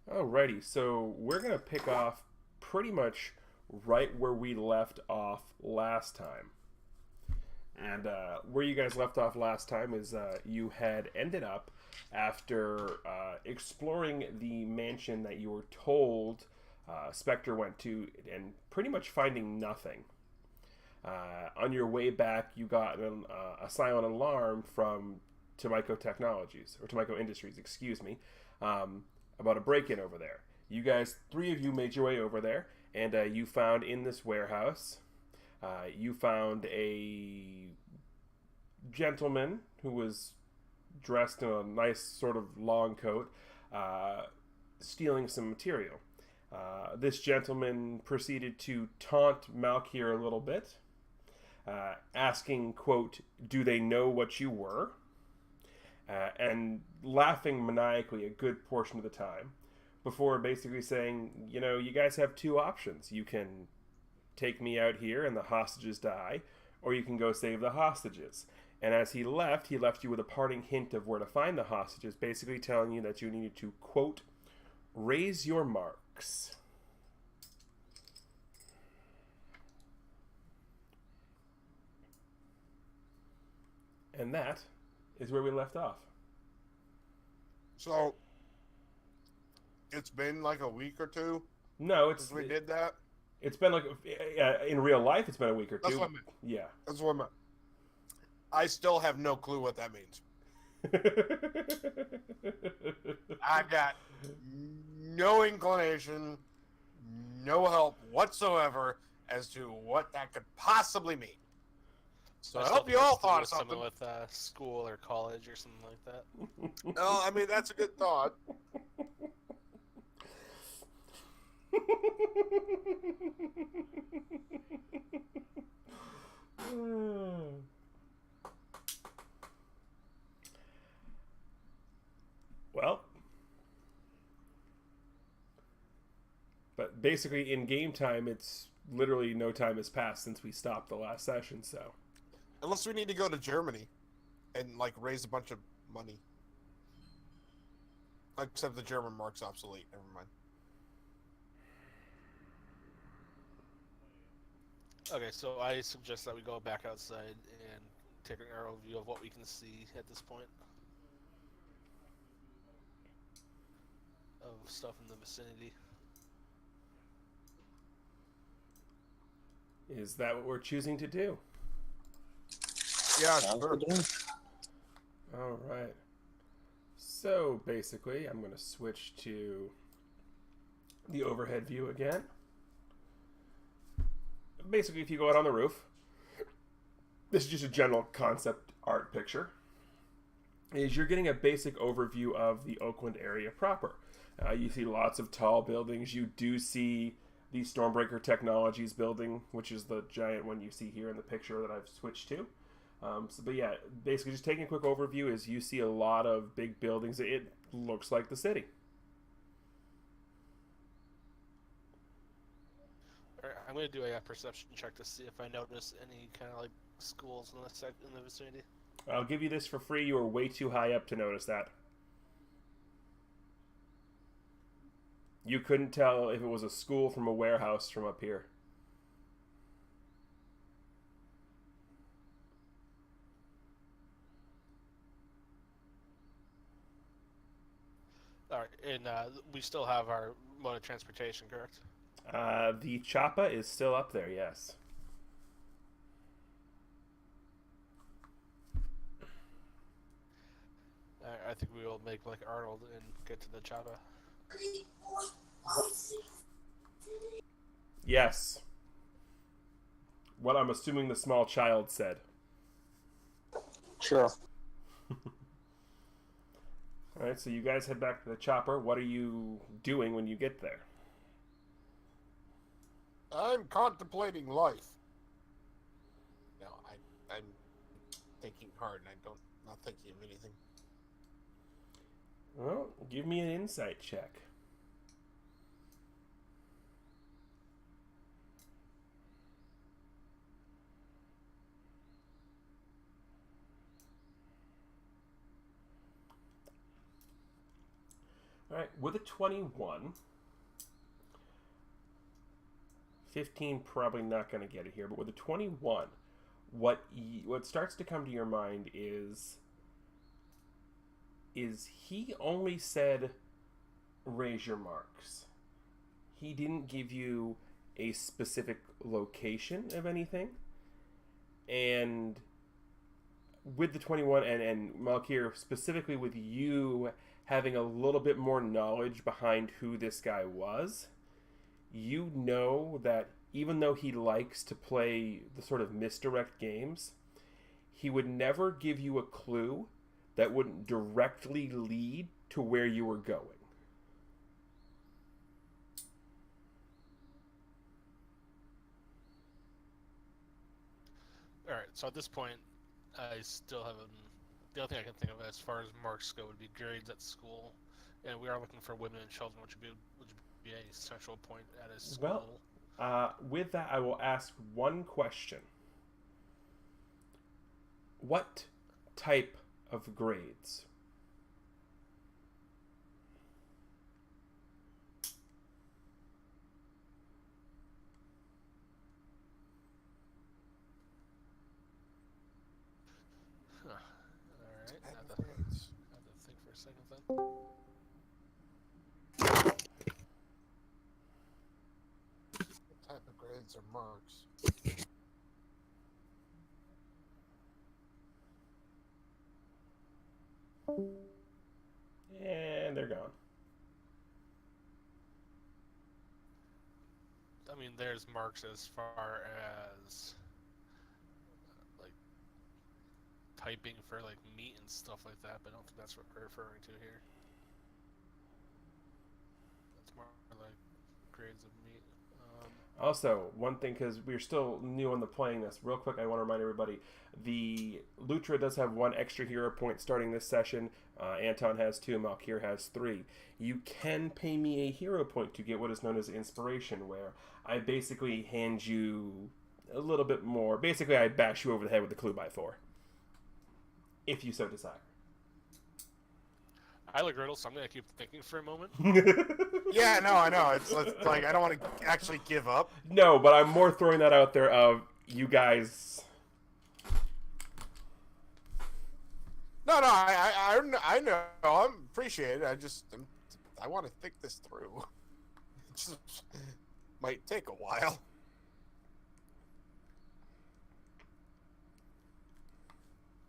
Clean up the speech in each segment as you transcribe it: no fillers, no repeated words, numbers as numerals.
Alrighty, so we're gonna pick off pretty much right where we left off last time. And where you guys left off last time is you had ended up after exploring the mansion that you were told Spectre went to and pretty much finding nothing. On your way back, you got a silent alarm from Tomiko Technologies, or Tomiko Industries, excuse me, about a break-in over there. You guys, three of you, made your way over there, and you found in this warehouse, you found a gentleman who was dressed in a nice sort of long coat, stealing some material. This gentleman proceeded to taunt Malkier a little bit, asking, quote, "Do they know what you were?" And laughing maniacally a good portion of the time, before basically saying, you guys have two options. You can take me out here and the hostages die, or you can go save the hostages. And as he left you with a parting hint of where to find the hostages, basically telling you that you needed to, quote, "raise your marks." And that is where we left off. So, it's been like a week or two No, since we did that? It's been like in real life. It's been a week or two. That's what I meant. Yeah. That's what I meant. I still have no clue what that means. I got no inclination, no help whatsoever as to what that could possibly mean. So I hope you all thought of something. With school or college or something like that. No, I mean, that's a good thought. Well, but basically in game time, it's literally no time has passed since we stopped the last session, so. Unless we need to go to Germany and, like, raise a bunch of money. Except the German mark's obsolete. Never mind. Okay, so I suggest that we go back outside and take an aerial view of what we can see at this point. Of stuff in the vicinity. Is that what we're choosing to do? Yeah, Sounds sure. good to me. All right. So basically, I'm going to switch to the overhead view again. Basically, if you go out on the roof, this is just a general concept art picture, is you're getting a basic overview of the Oakland area proper. You see lots of tall buildings. You do see the Stormbreaker Technologies building, which is the giant one you see here in the picture that I've switched to. But yeah, basically just taking a quick overview is you see a lot of big buildings. It looks like the city. Alright, I'm going to do a perception check to see if I notice any kind of like schools in the vicinity. I'll give you this for free. You are way too high up to notice that. You couldn't tell if it was a school from a warehouse from up here. Alright, and we still have our mode of transportation, correct? The Choppa is still up there, yes. I think we will make like Arnold and get to the Choppa. Yes. What I'm assuming the small child said. Sure. Alright, so you guys head back to the chopper. What are you doing when you get there? I'm contemplating life. No, I'm thinking hard, and not thinking of anything. Well, give me an insight check. All right, with a 21, 15 probably not going to get it here, but with a 21, what starts to come to your mind is he only said raise your marks. He didn't give you a specific location of anything. And with the 21 and Malkir, specifically with you having a little bit more knowledge behind who this guy was, you know that even though he likes to play the sort of misdirect games, he would never give you a clue that wouldn't directly lead to where you were going. Alright, so at this point, I still haven't. The only thing I can think of as far as marks go would be grades at school. And we are looking for women and children, which would be a central point at a school. Well, with that, I will ask one question. What type of grades? Alright, I have to think for a second then. What type of grades or marks? And they're gone. I mean, there's marks as far as like typing for like meat and stuff like that, but I don't think that's what we're referring to here. That's more like grades of meat. Also, one thing, because we're still new on the playing this, real quick, I want to remind everybody, the Lutra does have 1 extra hero point starting this session. Anton has 2, Malkir has 3. You can pay me a hero point to get what is known as inspiration, where I basically hand you a little bit more. Basically, I bash you over the head with the clue by 4, if you so desire. I like riddles, so I'm gonna keep thinking for a moment. Yeah, no, I know. It's like I don't want to actually give up. No, but I'm more throwing that out there of you guys. No, I know. I appreciate it. I want to think this through. It just might take a while.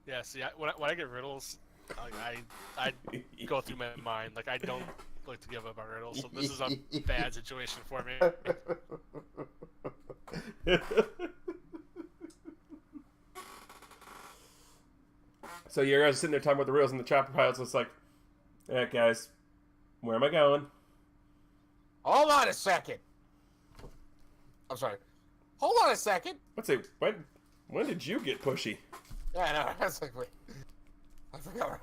Yeah, see, when I get riddles, I go through my mind. Like, I don't like to give up on riddles, so this is a bad situation for me. So you're guys sitting there talking about the riddles, and the chopper pilot's just like, all right, guys, where am I going? Hold on a second. I'm sorry. Hold on a second. Let's see, when did you get pushy? Yeah, I know. I was like, wait. I forgot.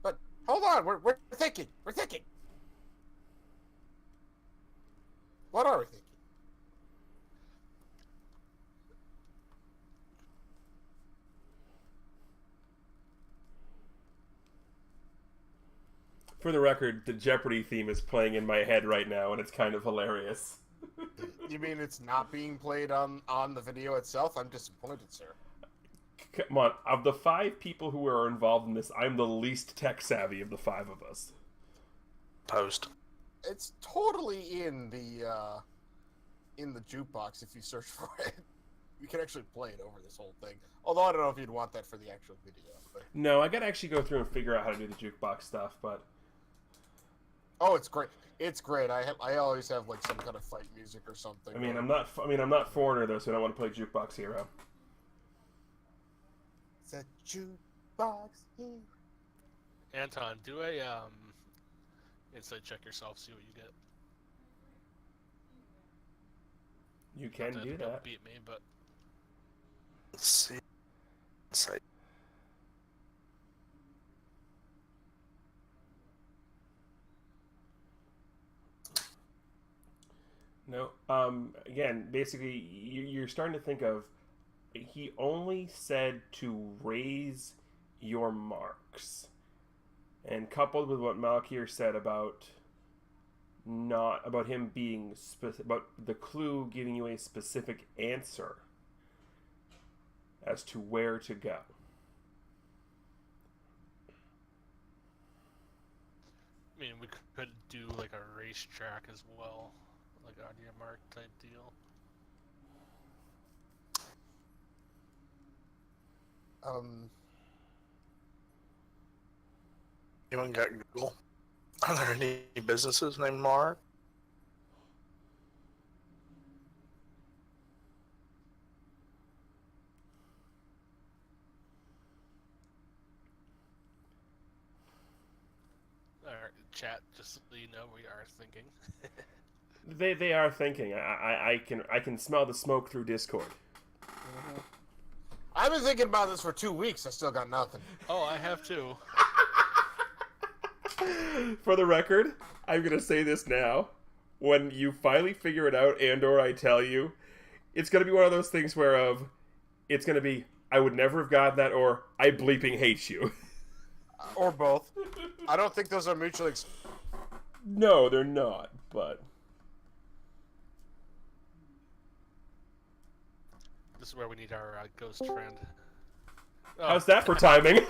But hold on. We're thinking. We're thinking. What are we thinking? For the record, the Jeopardy theme is playing in my head right now, and it's kind of hilarious. You mean it's not being played on the video itself? I'm disappointed, sir. Come on, of the 5 people who are involved in this, I'm the least tech savvy of the 5 of us. Post. It's totally in the jukebox if you search for it. You can actually play it over this whole thing. Although I don't know if you'd want that for the actual video. But... No, I gotta actually go through and figure out how to do the jukebox stuff, but... Oh, it's great. It's great. I always have like some kind of fight music or something. I'm not foreigner though, so I don't want to play Jukebox Hero. It's a jukebox hero. Anton, do a insight check yourself, see what you get. You can Not do it'll that. Beat me, but Let's see. Insight. No. Again, basically, you're starting to think of. He only said to raise your marks, and coupled with what Malkier said about him being about the clue giving you a specific answer as to where to go. I mean, we could do like a racetrack as well, like on your mark type deal. Anyone got Google? Are there any businesses named Mark? Alright, chat, just so you know, we are thinking. They are thinking. I can smell the smoke through Discord. I've been thinking about this for 2 weeks. I still got nothing. Oh, I have too. For the record, I'm gonna say this now. When you finally figure it out, and/or I tell you, it's gonna be one of those things where it's gonna be I would never have gotten that, or I bleeping hate you. Or both. I don't think those are mutually No, they're not. But This is where we need our ghost friend. Oh. how's that for timing?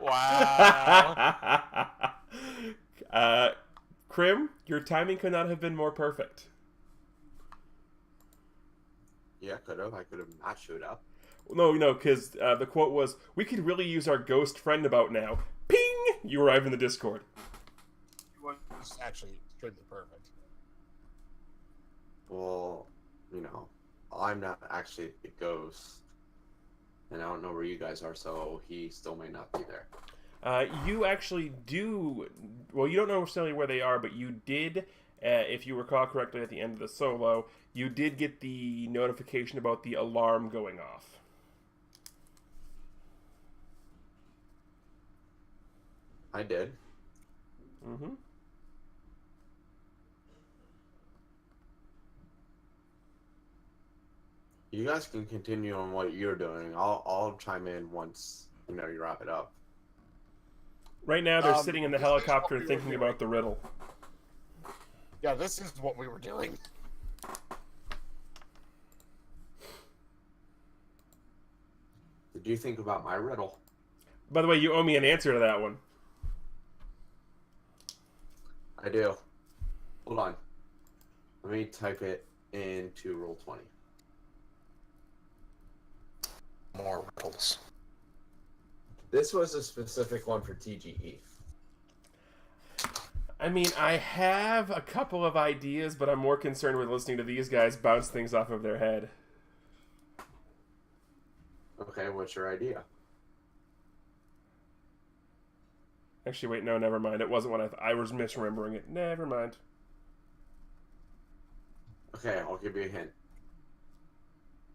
Wow. Krim, your timing could not have been more perfect. Yeah, could have. I could have not showed up. No, because the quote was, "We could really use our ghost friend about now." Ping! You arrive in the Discord. It was actually extremely perfect. Well, I'm not actually the ghost, and I don't know where you guys are, so he still may not be there. You actually do. Well, you don't know necessarily where they are, but you did, if you recall correctly, at the end of the solo, you did get the notification about the alarm going off. I did. Mm-hmm. You guys can continue on what you're doing. I'll chime in once you wrap it up. Right now, they're sitting in the this is helicopter what we were thinking doing. about the riddle. Yeah, this is what we were doing. Did you think about my riddle? By the way, you owe me an answer to that one. I do. Hold on. Let me type it into Roll20. More riddles. This was a specific one for TGE. I mean, I have a couple of ideas, but I'm more concerned with listening to these guys bounce things off of their head. Okay, what's your idea? Actually, wait, no, never mind. It wasn't what I was misremembering it. Never mind. Okay, I'll give you a hint.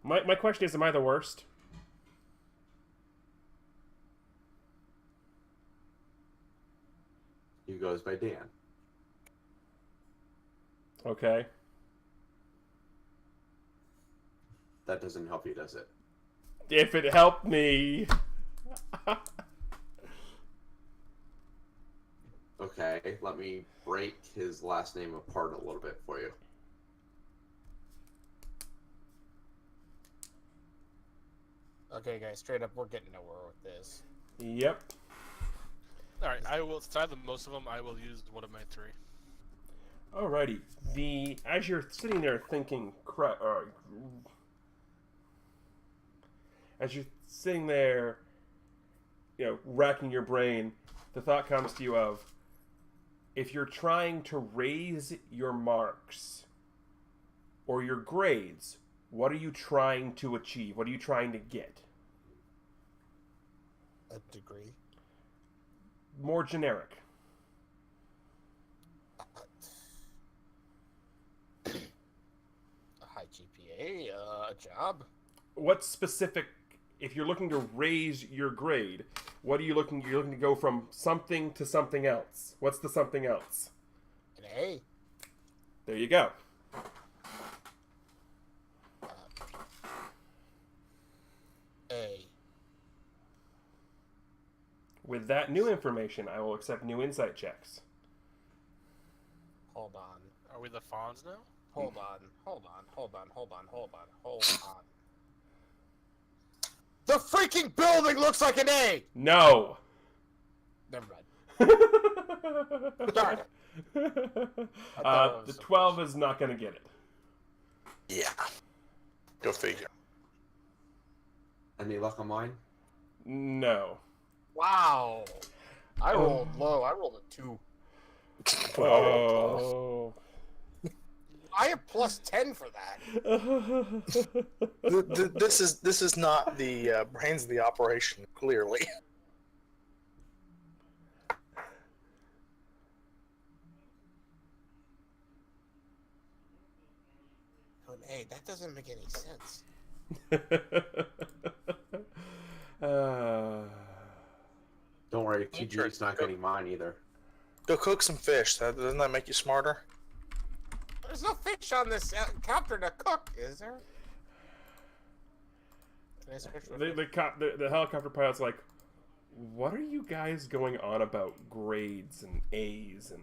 My question is, am I the worst? He goes by Dan. Okay. That doesn't help you, does it? If it helped me. Okay, let me break his last name apart a little bit for you. Okay, guys, straight up, we're getting nowhere with this. Yep. Alright, I will, since I have the most of them, I will use one of my three. Alrighty. As you're sitting there thinking, as you're sitting there, racking your brain, the thought comes to you of, if you're trying to raise your marks or your grades, what are you trying to achieve? What are you trying to get? A degree. More generic. A high GPA, a job. What specific, if you're looking to raise your grade, what are you looking? You're looking to go from something to something else. What's the something else? An A. There you go. A. With that new information, I will accept new insight checks. Hold on. Are we the fawns now? Hold on. The freaking building looks like an A! No! Never mind. Darn it. The 12 is not going to get it. Yeah. Go figure. Any luck on mine? No. Wow. I rolled low. I rolled a 2. Oh. I have plus 10 for that. This is not the brains of the operation, clearly. Hey, that doesn't make any sense. Don't worry, TG's not getting mine either. Go cook some fish. Doesn't that make you smarter? There's no fish on this helicopter to cook, is there? Can I switch with The helicopter pilot's like, what are you guys going on about grades and A's and...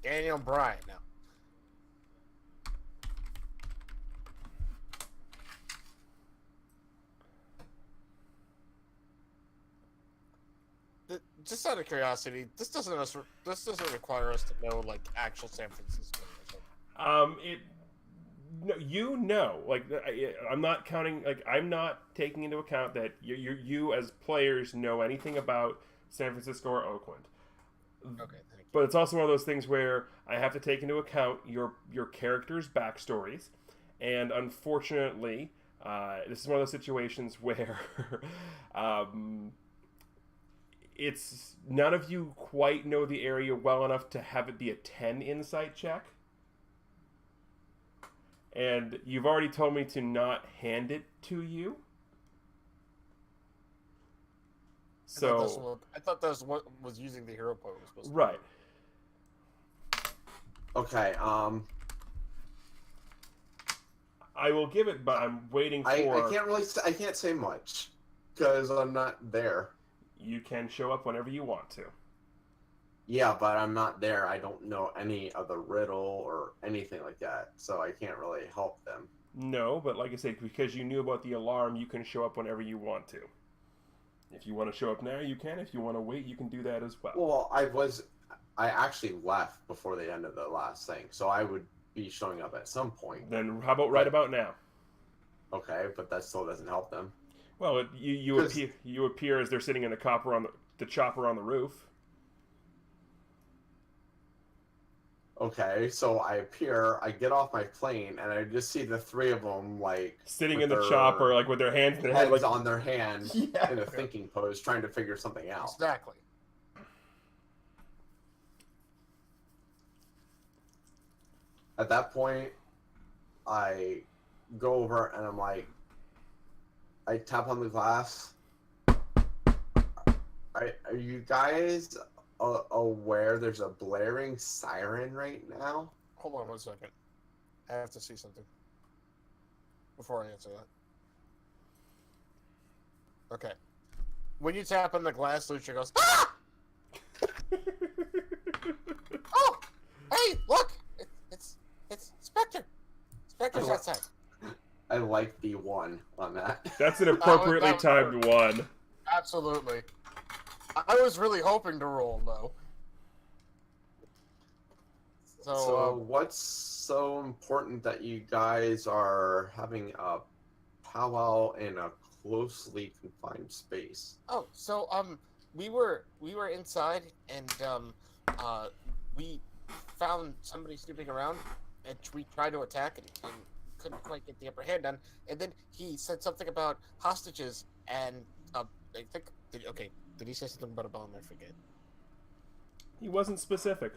Daniel Bryan now. Just out of curiosity, this doesn't require us to know like actual San Francisco or something. You know, like I'm not counting, like I'm not taking into account that you as players know anything about San Francisco or Oakland. Okay, thank you. But it's also one of those things where I have to take into account your characters' backstories, and unfortunately, this is one of those situations where it's none of you quite know the area well enough to have it be a 10 insight check. And you've already told me to not hand it to you. So I thought that's what was using the hero point was supposed to be. Right. Okay, I will give it, but I'm waiting for... I can't say much, because I'm not there. You can show up whenever you want to. Yeah, but I'm not there. I don't know any of the riddle or anything like that, so I can't really help them. No, but like I said, because you knew about the alarm, you can show up whenever you want to. If you want to show up now, you can. If you want to wait, you can do that as well. Well, I actually left before the end of the last thing, so I would be showing up at some point. Then how about right about now? Okay, but that still doesn't help them. Well, you appear as they're sitting in the chopper on the roof. Okay, so I appear, I get off my plane, and I just see the three of them, like... Sitting in the chopper, like, with their hands in their head, like... on their hand, in a thinking pose, trying to figure something out. Exactly. At that point, I go over, and I'm like... I tap on the glass. Are you guys... aware there's a blaring siren right now? Hold on 1 second. I have to see something before I answer that. Okay. When you tap on the glass, Lucia goes, "Ah!" Oh! Hey, look! It's Spectre! Spectre's outside. I like the one on that. That's an appropriately timed one. Absolutely. I was really hoping to roll, though. So what's so important that you guys are having a powwow in a closely confined space? Oh, so we were inside, and we found somebody snooping around, and we tried to attack it, and couldn't quite get the upper hand on. And then he said something about hostages, and I think Did he say something about a bomb? I forget. He wasn't specific.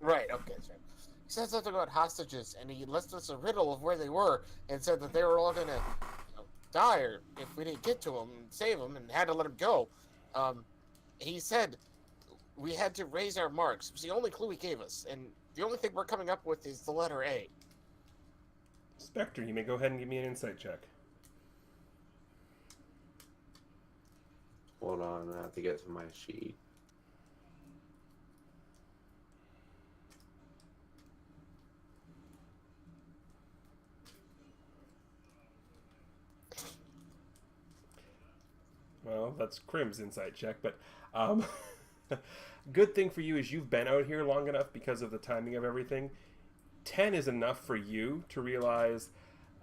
Right, okay, sorry. He said something about hostages, and he left us a riddle of where they were, and said that they were all gonna die if we didn't get to them and save them, and had to let them go. He said we had to raise our marks. It was the only clue he gave us, and the only thing we're coming up with is the letter A. Spectre, you may go ahead and give me an insight check. Hold on, I have to get to my sheet. Well, that's Crim's insight check, but good thing for you is you've been out here long enough because of the timing of everything. 10 is enough for you to realize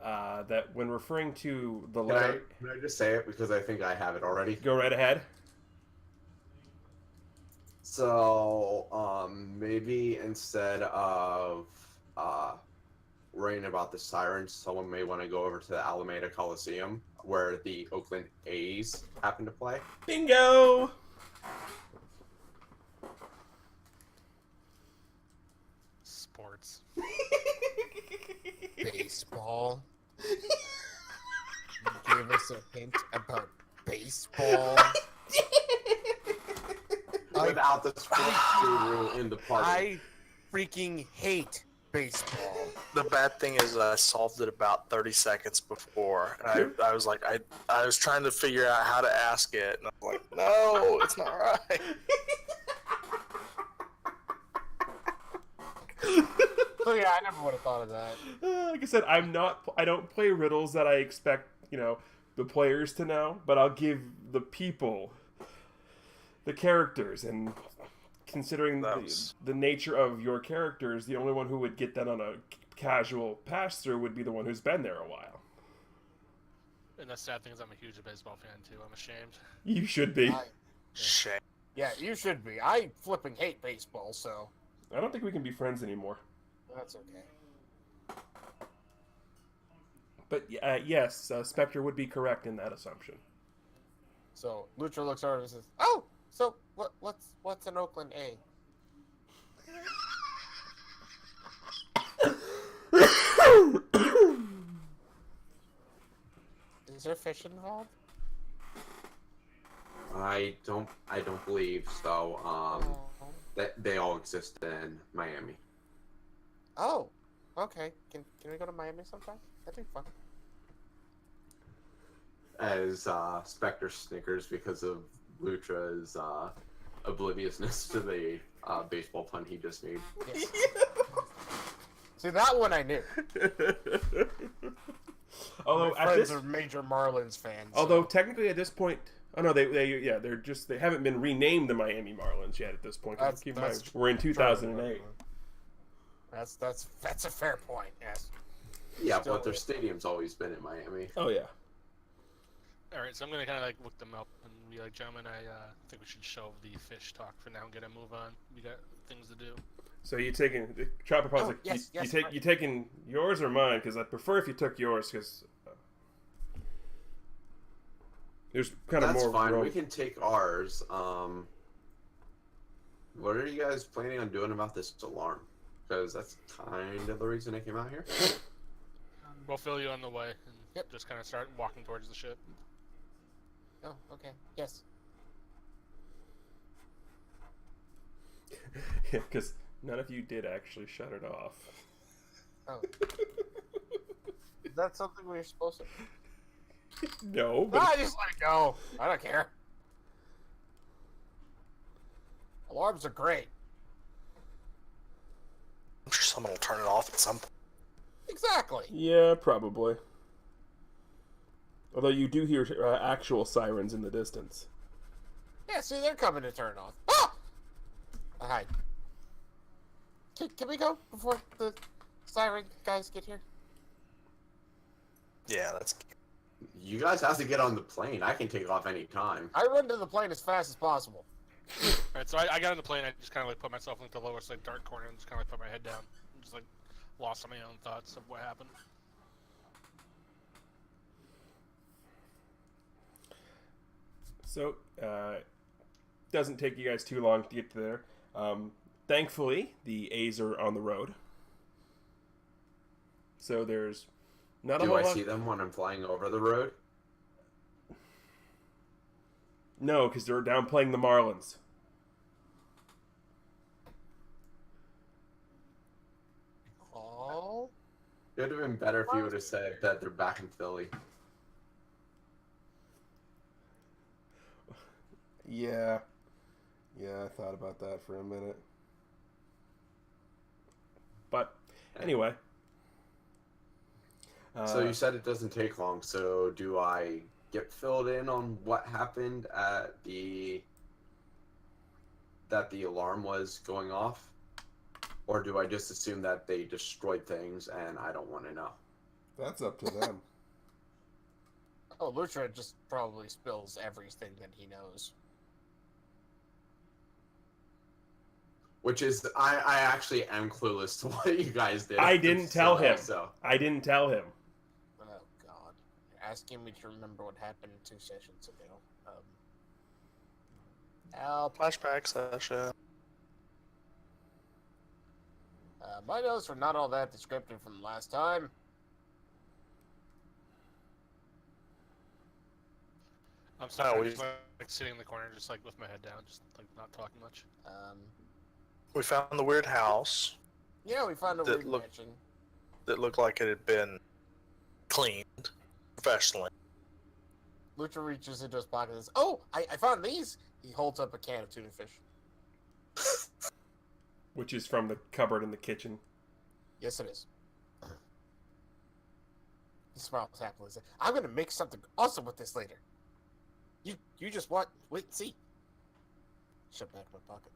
that when referring to the letter... Can I just say it because I think I have it already? Go right ahead. So, maybe instead of worrying about the sirens, someone may want to go over to the Alameda Coliseum, where the Oakland A's happen to play. Bingo! Sports. Baseball. You gave us a hint about baseball. Without the sports guru in the party. I freaking hate baseball. The bad thing is I solved it about 30 seconds before. And I was like, I was trying to figure out how to ask it. And I was like, no, it's not right. So yeah, I never would have thought of that. Like I said, I don't play riddles that I expect, the players to know, but I'll give the people, the characters, and considering the nature of your characters, the only one who would get that on a casual pass-through would be the one who's been there a while. And the sad thing is I'm a huge baseball fan, too. I'm ashamed. You should be. Shame. Yeah, you should be. I flipping hate baseball, so... I don't think we can be friends anymore. That's okay. But yes, Spectre would be correct in that assumption. So, Lucha looks over and says, "Oh, so what's an Oakland A?" Is there fish involved? I don't believe so. They all exist in Miami. Oh, okay. Can we go to Miami sometime? That'd be fun. As Spectre snickers because of Lutra's obliviousness to the baseball pun he just made. Yes. See, that one I knew. Although My friends are major Marlins fans. Although technically at this point, they haven't been renamed the Miami Marlins yet at this point. Keep in mind, we're in 2008. That's a fair point. Yes. Yeah, but their stadium's always been in Miami. Oh yeah. All right, so I'm gonna kind of look them up and be like, gentlemen, I think we should shelve the fish talk for now and get a move on. We got things to do. So you taking Chopper Paws? You taking yours or mine? Because I prefer if you took yours because there's kind of more. That's fine. We can take ours. What are you guys planning on doing about this alarm? Because that's kind of the reason I came out here. We'll fill you on the way and just kind of start walking towards the ship. Oh, okay. Yes. Yeah, because none of you did actually shut it off. Oh. Is that something we're supposed to? No, No, but I just let it go. I don't care. Alarms are great. I'm sure someone will turn it off at some point. Exactly. yeah, probably. Although you do hear actual sirens in the distance. Yeah, see, they're coming to turn off. Ah! Hi. Can we go before the siren guys get here? Yeah, that's... You guys have to get on the plane. I can take off any time. I run to the plane as fast as possible. Alright, so I got on the plane. I just kind of like put myself in the lowest like dark corner and just kind of like put my head down. And just like lost on my own thoughts of what happened. So, doesn't take you guys too long to get to there. Thankfully, the A's are on the road. So there's not a Do whole I lot... see them when I'm flying over the road? No, because they're down playing the Marlins. It would have been better if you would have said that they're back in Philly. Yeah. Yeah, I thought about that for a minute. But, anyway. So you said it doesn't take long, so do I get filled in on what happened at that the alarm was going off? Or do I just assume that they destroyed things and I don't want to know? That's up to them. Oh, Lutra just probably spills everything that he knows. Which is, I actually am clueless to what you guys did. I didn't tell him. So. I didn't tell him. Oh, God. You're asking me to remember what happened 2 sessions ago. Flashback session. My notes were not all that descriptive from last time. I'm sorry, Oh, I'm just like sitting in the corner, just like with my head down, just like not talking much. We found the weird house Yeah, we found a That weird look- mansion. that looked like it had been cleaned professionally. Lucha reaches into his pocket and says, "Oh, I found these!" He holds up a can of tuna fish. Which is from the cupboard in the kitchen. Yes, it is. He smiles happily and says, "I'm going to make something awesome with this later. You just wait and see." Shut back in my pocket.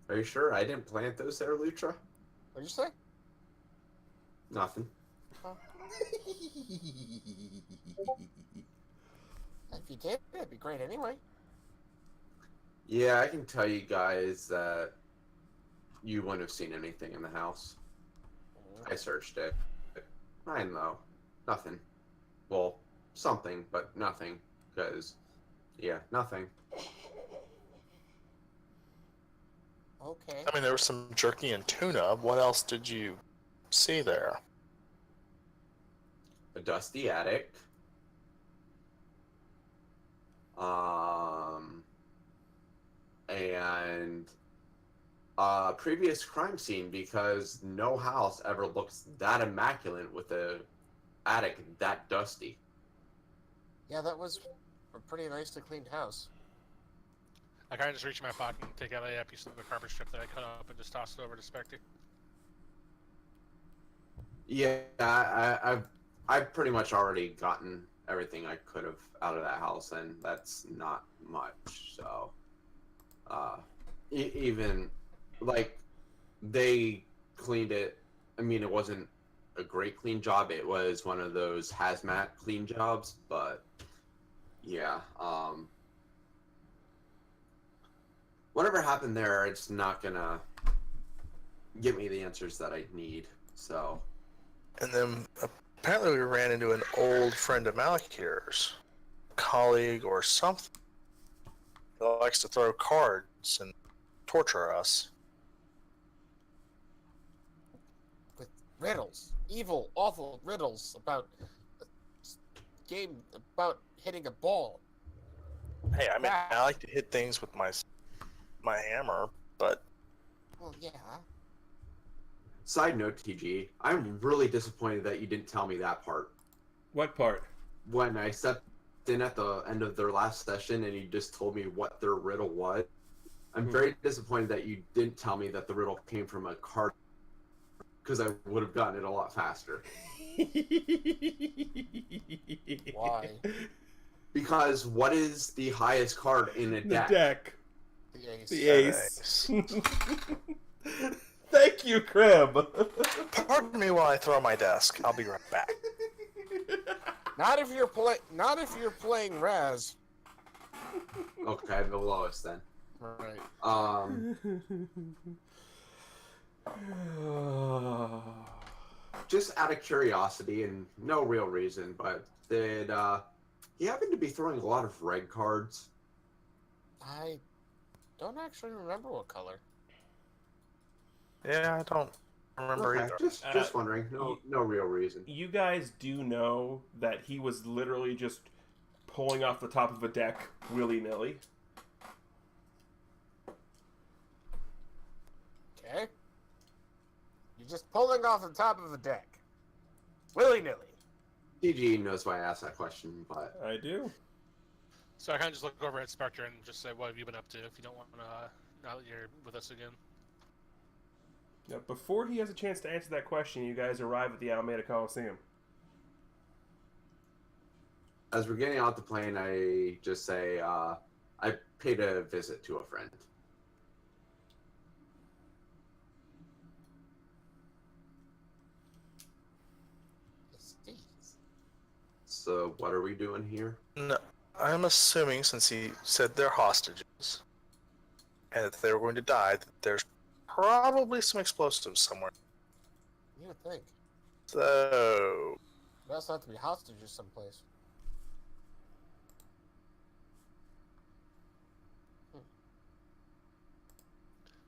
Are you sure I didn't plant those there, Lutra? What'd you say? Nothing. If you did, that'd be great anyway. Yeah, I can tell you guys that you wouldn't have seen anything in the house. I searched it. I know. Nothing. Well, something, but nothing. Because, yeah, nothing. Okay. I mean, there was some jerky and tuna. What else did you see there? A dusty attic. And a previous crime scene, because no house ever looks that immaculate with a attic that dusty. Yeah, that was a pretty nicely cleaned house. I kind of just reach in my pocket and take out a piece of the carpet strip that I cut up and just toss it over to Spectre. Yeah, I've pretty much already gotten everything I could have out of that house, and that's not much. So, even like they cleaned it. I mean, it wasn't a great clean job. It was one of those hazmat clean jobs, but yeah, whatever happened there, it's not gonna give me the answers that I need. So. And then apparently we ran into an old friend of Malakir's, colleague or something. He likes to throw cards and torture us. With riddles. Evil, awful riddles about a game about hitting a ball. Hey, I mean, I like to hit things with my hammer, but Well, yeah. Side note, TG, I'm really disappointed that you didn't tell me that part. What part? When I stepped in at the end of their last session and you just told me what their riddle was, I'm very disappointed that you didn't tell me that the riddle came from a card, because I would have gotten it a lot faster. Why? Because what is the highest card in a The deck? deck. The ace. The ace. Thank you, Crib. pardon me while I throw my desk. I'll be right back. Not if you're playing Raz. Okay, the lowest then. Right. Just out of curiosity and no real reason, but did he happen to be throwing a lot of red cards? I don't actually remember what color. Yeah, I don't remember Okay, either. just wondering. No real reason. You guys do know that he was literally just pulling off the top of a deck willy-nilly. Okay. You're just pulling off the top of the deck. Willy-nilly. DG knows why I asked that question, but I do. So I kind of just look over at Spectre and just say, what have you been up to, if you don't want to, now that you're with us again? Now, before he has a chance to answer that question, you guys arrive at the Alameda Coliseum. as we're getting off the plane, I just say, I paid a visit to a friend. So what are we doing here? No, I'm assuming since he said they're hostages and that they're going to die, that there's probably some explosives somewhere. You would think. So... There also have to be hostages someplace.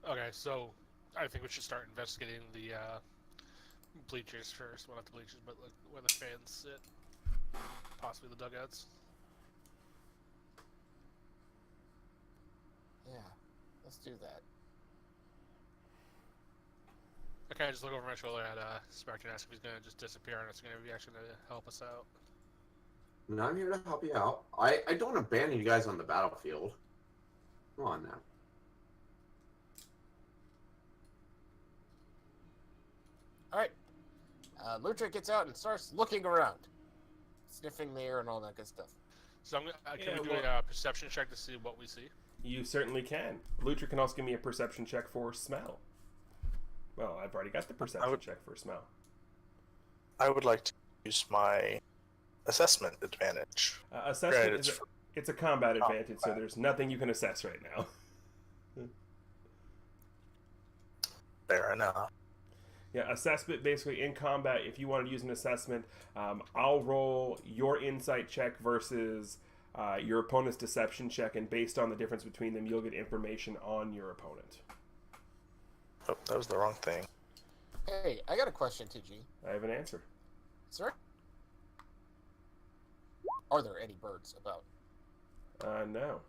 Okay, so I think we should start investigating the bleachers first. Well, not the bleachers, but like where the fans sit. Possibly the dugouts. Yeah, let's do that. Okay, I just look over my shoulder at Spectre and ask if he's gonna just disappear and it's gonna be actually gonna help us out. No, I'm here to help you out. I don't abandon you guys on the battlefield. Come on now. Alright. Lutra gets out and starts looking around. Sniffing the air and all that good stuff. So can we do a perception check to see what we see? You certainly can. Lutra can also give me a perception check for smell. Well, I've already got the perception check for smell. I would like to use my assessment advantage. Assessment it's a combat advantage, so there's nothing you can assess right now. Fair enough. Yeah, assessment basically in combat. If you want to use an assessment, I'll roll your insight check versus your opponent's deception check, and based on the difference between them, you'll get information on your opponent. Oh, that was the wrong thing. Hey, I got a question, TG. I have an answer. Sir? Are there any birds about? No.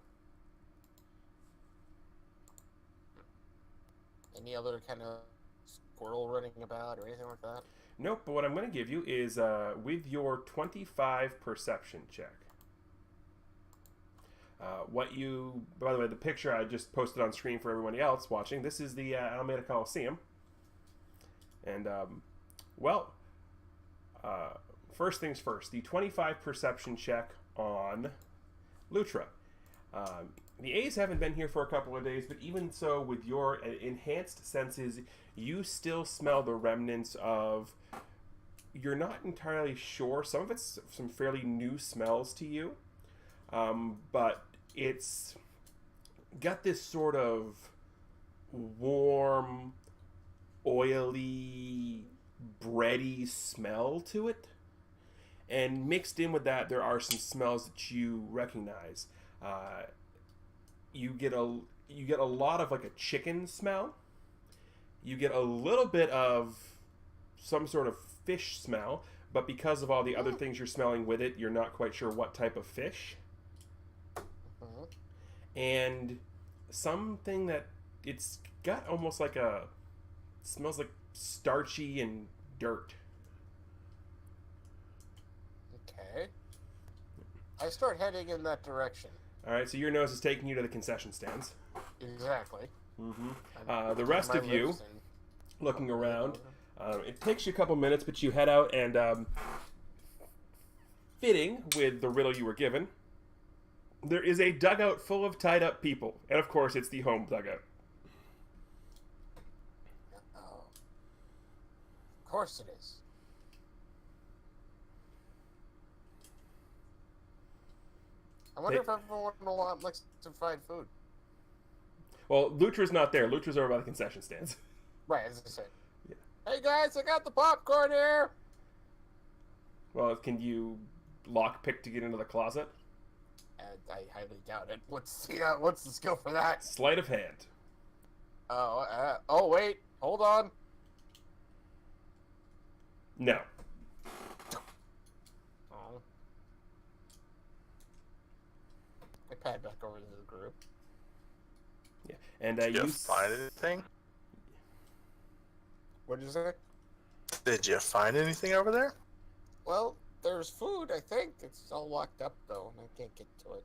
Any other kind of squirrel running about or anything like that? Nope, but what I'm going to give you is with your 25 perception check. By the way, the picture I just posted on screen for everyone else watching, this is the Alameda Coliseum. And, first things first, the 25 perception check on Lutra. The A's haven't been here for a couple of days, but even so, with your enhanced senses, you still smell the remnants of... You're not entirely sure. Some of it's some fairly new smells to you. But it's got this sort of warm, oily, bready smell to it. And mixed in with that, there are some smells that you recognize. You get a lot of like a chicken smell. You get a little bit of some sort of fish smell, but because of all the other things you're smelling with it, you're not quite sure what type of fish. And something that it's got almost like smells like starchy and dirt. Okay. I start heading in that direction. Alright, so your nose is taking you to the concession stands. Exactly. The rest of you, looking around, it takes you a couple minutes, but you head out and, fitting with the riddle you were given, there is a dugout full of tied up people. And of course, it's the home dugout. Oh. Of course it is. I wonder if everyone in the lot likes to find food. Well, Lutra's not there. Lutra's over by the concession stands. Right, as I said. Yeah. Hey guys, I got the popcorn here! Well, can you lockpick to get into the closet? I highly doubt it. What's the skill for that? Sleight of hand. Oh wait, hold on. No. Oh. I pad back over to the group. Yeah, and Did you find anything? What did you say? Did you find anything over there? Well, there's food, I think. It's all locked up, though, and I can't get to it.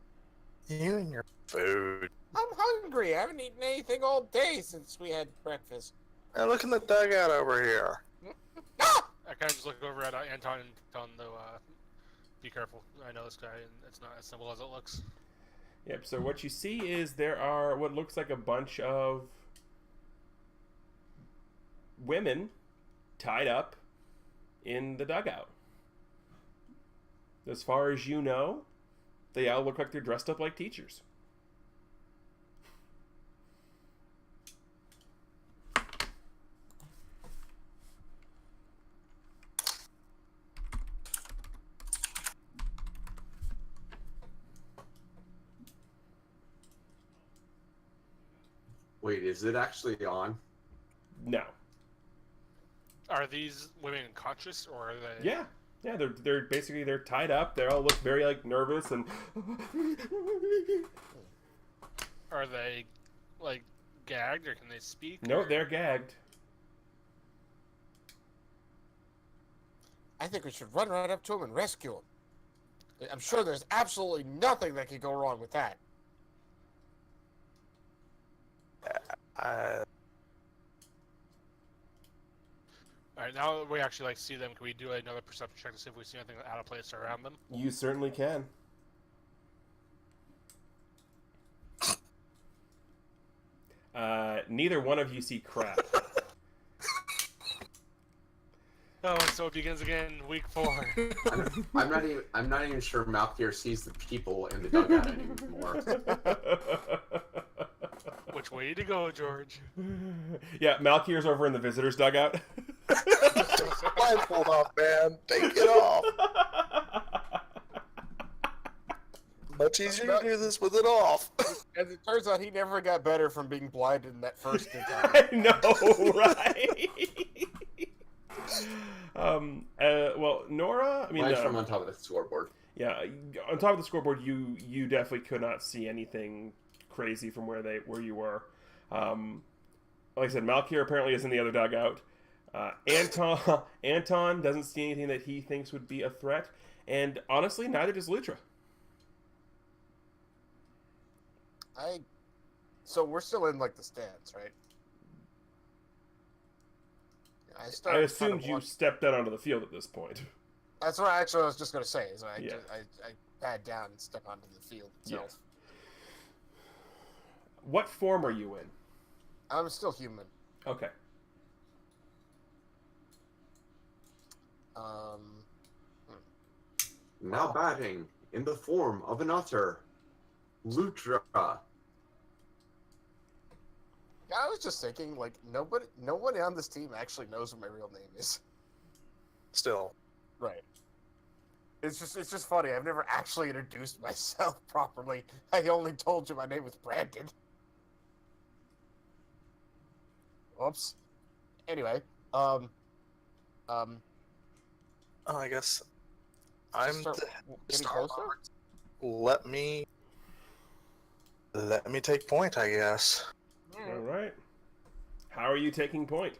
You and your food. I'm hungry. I haven't eaten anything all day since we had breakfast. Now look in the dugout over here. Ah! I kind of just look over at Anton and tell him to be careful. I know this guy, and it's not as simple as it looks. Yep, so what you see is there are what looks like a bunch of women tied up in the dugout. As far as you know, they all look like they're dressed up like teachers. Wait, is it actually on? No. Are these women conscious, or are they? Yeah. Yeah, they're basically they're tied up. They all look very like nervous and Are they like gagged, or can they speak? no, or... they're gagged. I think we should run right up to him and rescue him. I'm sure there's absolutely nothing that could go wrong with that. All right, now that we actually like see them, can we do another perception check to see if we see anything out of place around them? You certainly can. Neither one of you see crap. Oh, and so it begins again, week 4. I'm not even sure Malkier sees the people in the dugout anymore. Which way to go, George? Yeah, Malkier's over in the visitors' dugout. Blindfold off, man. Take it off. Much easier to do this with it off. As it turns out, he never got better from being blinded in that first encounter. I know, right? Well, Nora, I mean, Mine's from on top of the scoreboard. yeah, on top of the scoreboard, you definitely could not see anything crazy from where you were. Like I said, Malkier apparently is in the other dugout. Anton doesn't see anything that he thinks would be a threat, and honestly, neither does Lutra. So we're still in like the stands, right? I assumed you stepped out onto the field at this point. That's what I was just gonna say. Is I Yeah. I pad down and step onto the field itself. Yeah. What form are you in? I'm still human. Okay. Now batting in the form of an otter, Lutra. Yeah, I was just thinking, like, nobody on this team actually knows what my real name is. Still. Right. It's just funny. I've never actually introduced myself properly. I only told you my name was Brandon. Oops. Anyway, Oh, I guess I'm start the getting star. closer. Let me take point, I guess. All right. How are you taking point?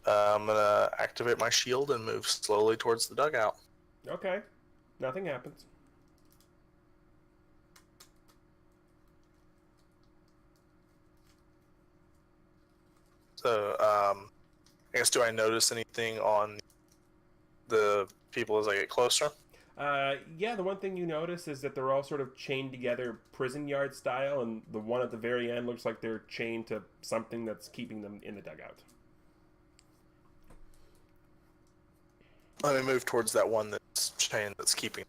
I'm gonna activate my shield and move slowly towards the dugout. Okay. Nothing happens. So, I guess, do I notice anything on the people as I get closer? Yeah, the one thing you notice is that they're all sort of chained together prison yard style, and the one at the very end looks like they're chained to something that's keeping them in the dugout. Let me move towards that one that's chained that's keeping.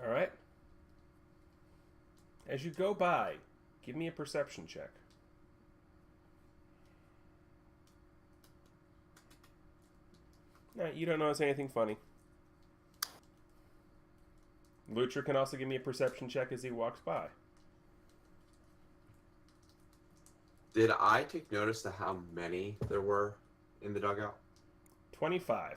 All right. As you go by, give me a perception check. No, you don't notice anything funny. Lutra can also give me a perception check as he walks by. Did I take notice to how many there were in the dugout? 25.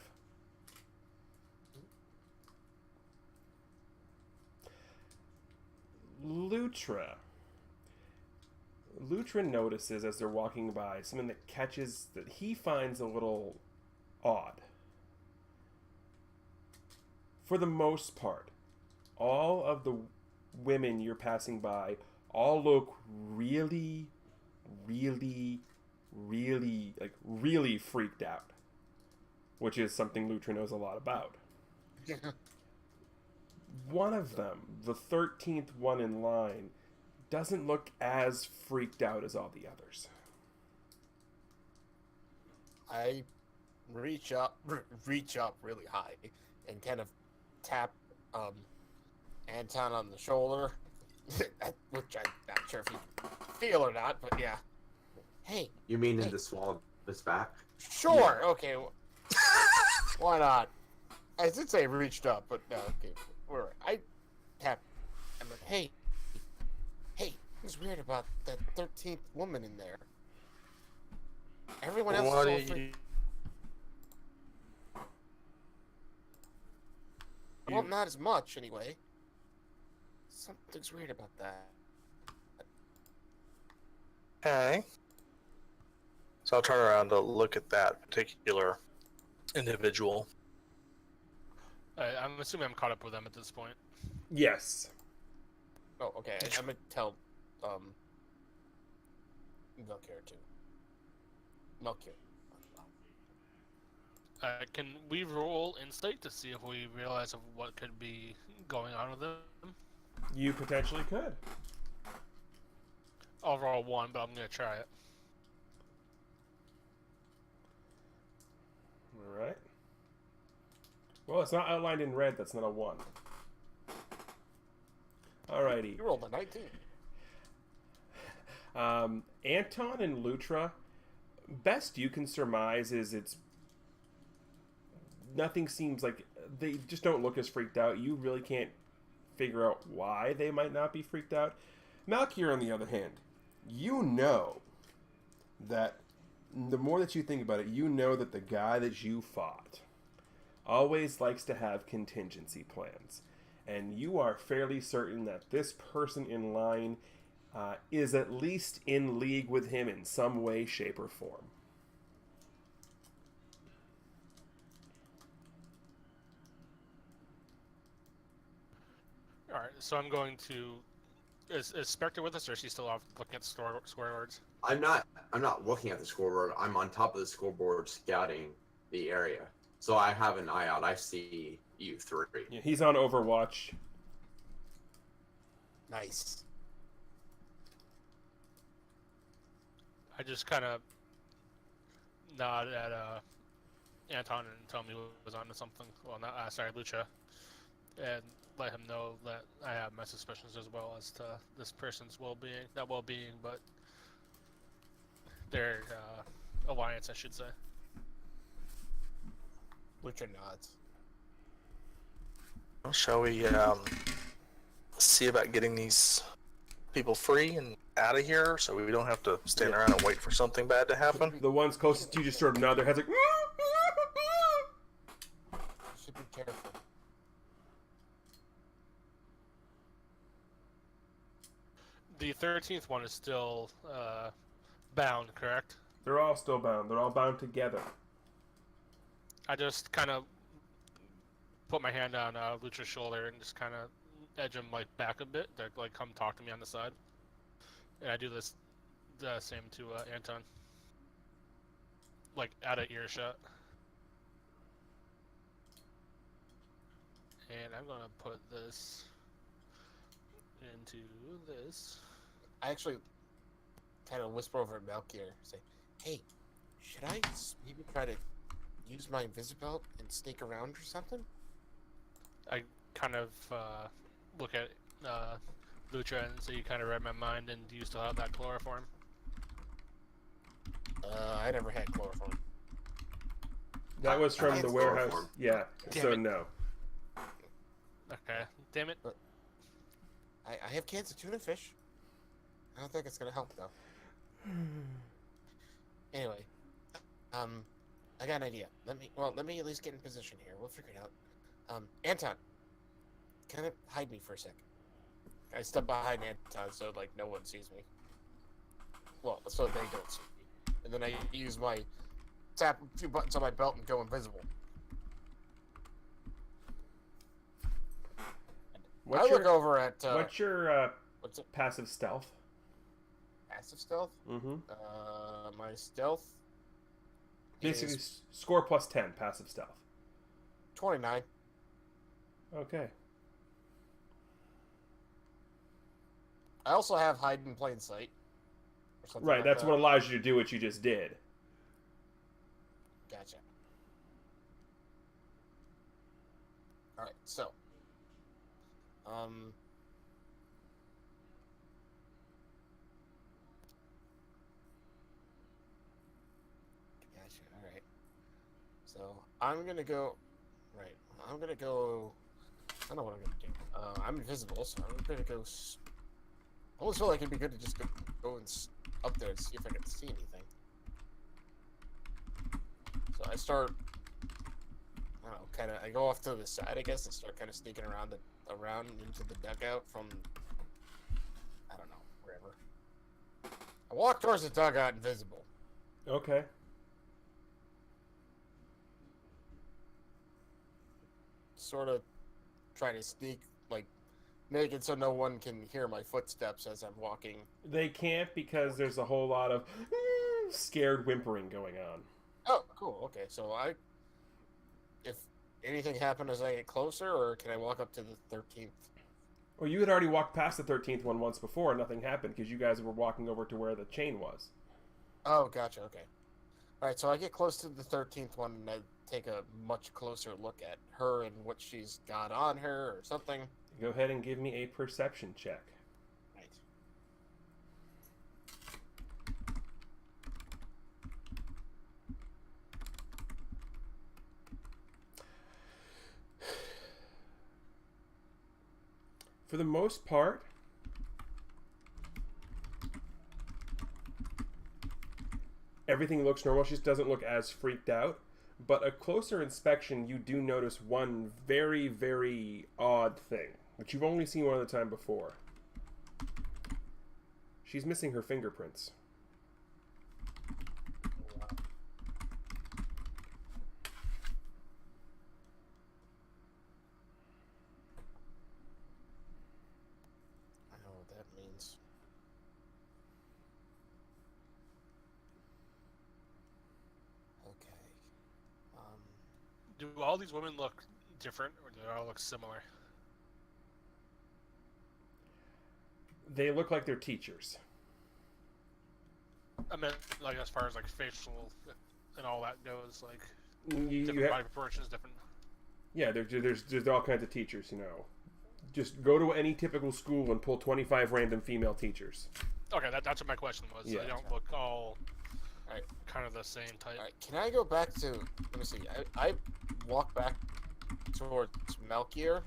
Lutra. Lutrin notices as they're walking by something that he finds a little odd. For the most part, all of the women you're passing by all look really, really, really freaked out, which is something Lutrin knows a lot about. One of them, the 13th one in line, doesn't look as freaked out as all the others. I reach up really high and kind of tap Anton on the shoulder, which I'm not sure if you feel or not, but yeah. Hey. You mean in the small of his back? Sure. Yeah. Okay. Why not? I did say reached up, but no. Okay. Whatever. I tap. I'm like, hey, what's weird about that 13th woman in there? Everyone else is all free. Well, not as much anyway. Something's weird about that. Okay. So I'll turn around to look at that particular individual. I'm assuming I'm caught up with them at this point. Yes. Oh, okay. I'm gonna tell Melchior too. Melchior. Can we roll insight to see if we realize of what could be going on with them? You potentially could. I'll roll 1, but I'm gonna try it. Alright. Well, it's not outlined in red. That's not a 1. Alrighty. You rolled a 19. Anton and Lutra, best you can surmise is nothing seems like they just don't look as freaked out. You really can't figure out why they might not be freaked out. Malkier, on the other hand, you know that the more that you think about it, you know that the guy that you fought always likes to have contingency plans. And you are fairly certain that this person in line is at least in league with him in some way, shape, or form. Alright, so I'm going to... Is Spectre with us, or is she still off looking at scoreboards? I'm not looking at the scoreboard. I'm on top of the scoreboard scouting the area. So I have an eye out. I see you three. Yeah, he's on Overwatch. Nice. I just kind of nod at Anton and tell him he was onto something. Well, not sorry, Lucha, and let him know that I have my suspicions as well as to this person's well-being. Not well-being, but their alliance, I should say. Lucha nods. Well, shall we see about getting these people free and out of here so we don't have to stand around and wait for something bad to happen? The ones closest to you just sort of nod their heads like... Should be careful. The 13th one is still bound, correct? They're all still bound. They're all bound together. I just kind of put my hand on Lucha's shoulder and just kind of edge him like back a bit. They're like, come talk to me on the side. And I do the same to Anton. Like, out of earshot. And I'm gonna put this into this. I actually kind of whisper over at Melchior, say, hey, should I maybe try to use my Invisibelt and sneak around or something? I kind of look at Lucha and say you kind of read my mind, and do you still have that chloroform? I never had chloroform. That was from the warehouse. Chloroform. Yeah, Damn so it. no. Okay, damn it. I have cans of tuna fish. I don't think it's gonna help though. Anyway, I got an idea. Let me at least get in position here. We'll figure it out. Anton, kind of hide me for a sec. I step behind Anton so like no one sees me. well, so they don't see me. And then I use my tap a few buttons on my belt and go invisible. Look over at what's your what's it? passive stealth? Passive stealth. Mm-hmm. My stealth. Basically, is score plus 10 passive stealth. 29. Okay. I also have hide in plain sight. Or something Right, like that's that. what allows you to do what you just did. Gotcha. All right, so, gotcha. All right. So I'm gonna go. Right. I'm gonna go. I don't know what I'm gonna do. I'm invisible, so I'm gonna go. I almost feel like it'd be good to just go up there and see if I can see anything. So I start. I don't know. Kind of. I go off to the side, I guess, and start kind of sneaking around into the dugout from. I don't know, wherever. I walk towards the dugout, invisible. Okay. Sort of trying to sneak, like, make it so no one can hear my footsteps as I'm walking. They can't because there's a whole lot of scared whimpering going on. Oh, cool. Okay, so if anything happened as I get closer, or can I walk up to the 13th? Well, you had already walked past the 13th one once before and nothing happened because you guys were walking over to where the chain was. Oh, gotcha. Okay. All right, so I get close to the 13th one and I take a much closer look at her and what she's got on her or something. Go ahead and give me a perception check. Right. For the most part, everything looks normal. She just doesn't look as freaked out. But a closer inspection, you do notice one very, very odd thing, which you've only seen one other time before. She's missing her fingerprints. I know what that means. Okay. Do all these women look different, or do they all look similar? They look like they're teachers. I meant, like, as far as, like, facial and all that goes, like, You different body proportions, different... Yeah, there's all kinds of teachers, you know. Just go to any typical school and pull 25 random female teachers. Okay, that's what my question was. Yeah. They don't look all Alright. kind of the same type. All right, can I go back to? Let me see. I walk back towards Melchior,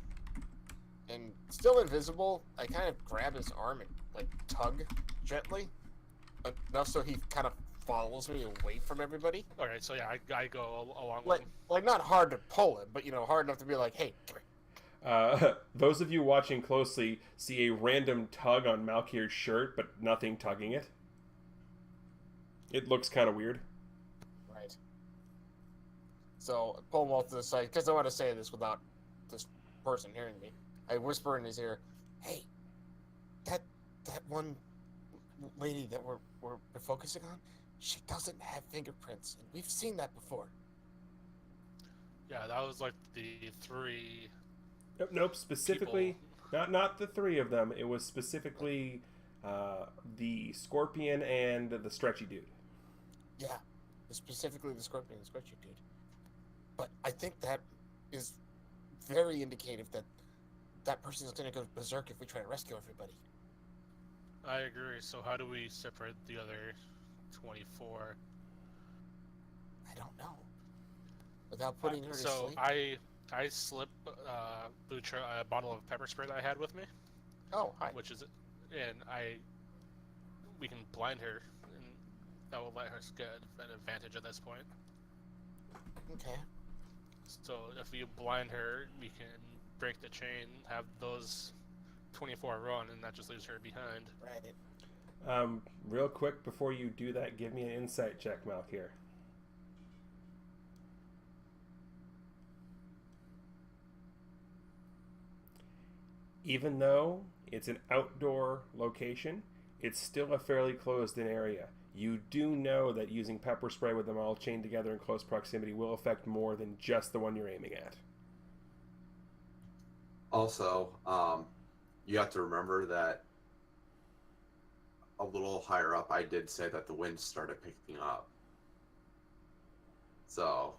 and still invisible. I kind of grab his arm and like tug gently, enough so he kind of follows me away from everybody. Okay, so yeah, I go along with Like, them. like not hard to pull him, but you know, hard enough to be like, hey, come here. Those of you watching closely see a random tug on Malkir's shirt, but nothing tugging it. It looks kind of weird. Right. So I pull him off to the side because I want to say this without this person hearing me. I whisper in his ear, "Hey, that one lady that we're focusing on, she doesn't have fingerprints, and we've seen that before." Yeah, that was like the three. Nope. Specifically, not the three of them. It was specifically the scorpion and the stretchy dude. Yeah, specifically the scorpion and Squishy dude. But I think that is very indicative that that person is going to go berserk if we try to rescue everybody. I agree. So how do we separate the other 24? I don't know. Without putting her to So sleep. I slip Butra a bottle of pepper spray that I had with me, Oh, hi. which is, and we can blind her, and that will let us get an advantage at this point. Okay. So if you blind her, we can break the chain, have those 24 run, and that just leaves her behind. Right. Real quick before you do that, give me an insight check, Malkir. Even though it's an outdoor location, it's still a fairly closed-in area. You do know that using pepper spray with them all chained together in close proximity will affect more than just the one you're aiming at. Also, you have to remember that a little higher up, I did say that the wind started picking up. So,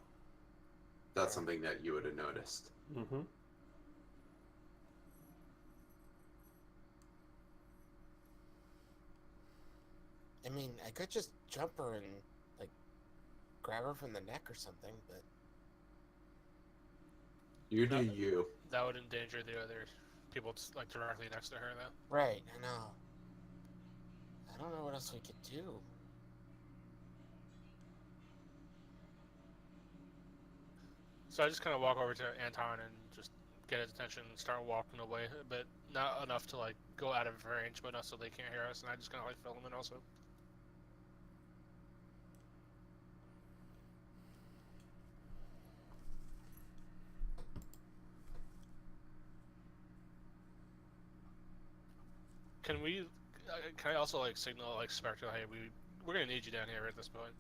that's something that you would have noticed. Mm-hmm. I mean, I could just jump her and, like, grab her from the neck or something, but... You do you. That would endanger the other people, like, directly next to her, though. Right, I know. I don't know what else we could do. So I just kind of walk over to Anton and just get his attention and start walking away, but not enough to, like, go out of range, but enough so they can't hear us, and I just kind of, like, fill them in also. Can I also, like, signal, like, Spectre, hey, we're gonna need you down here at this point?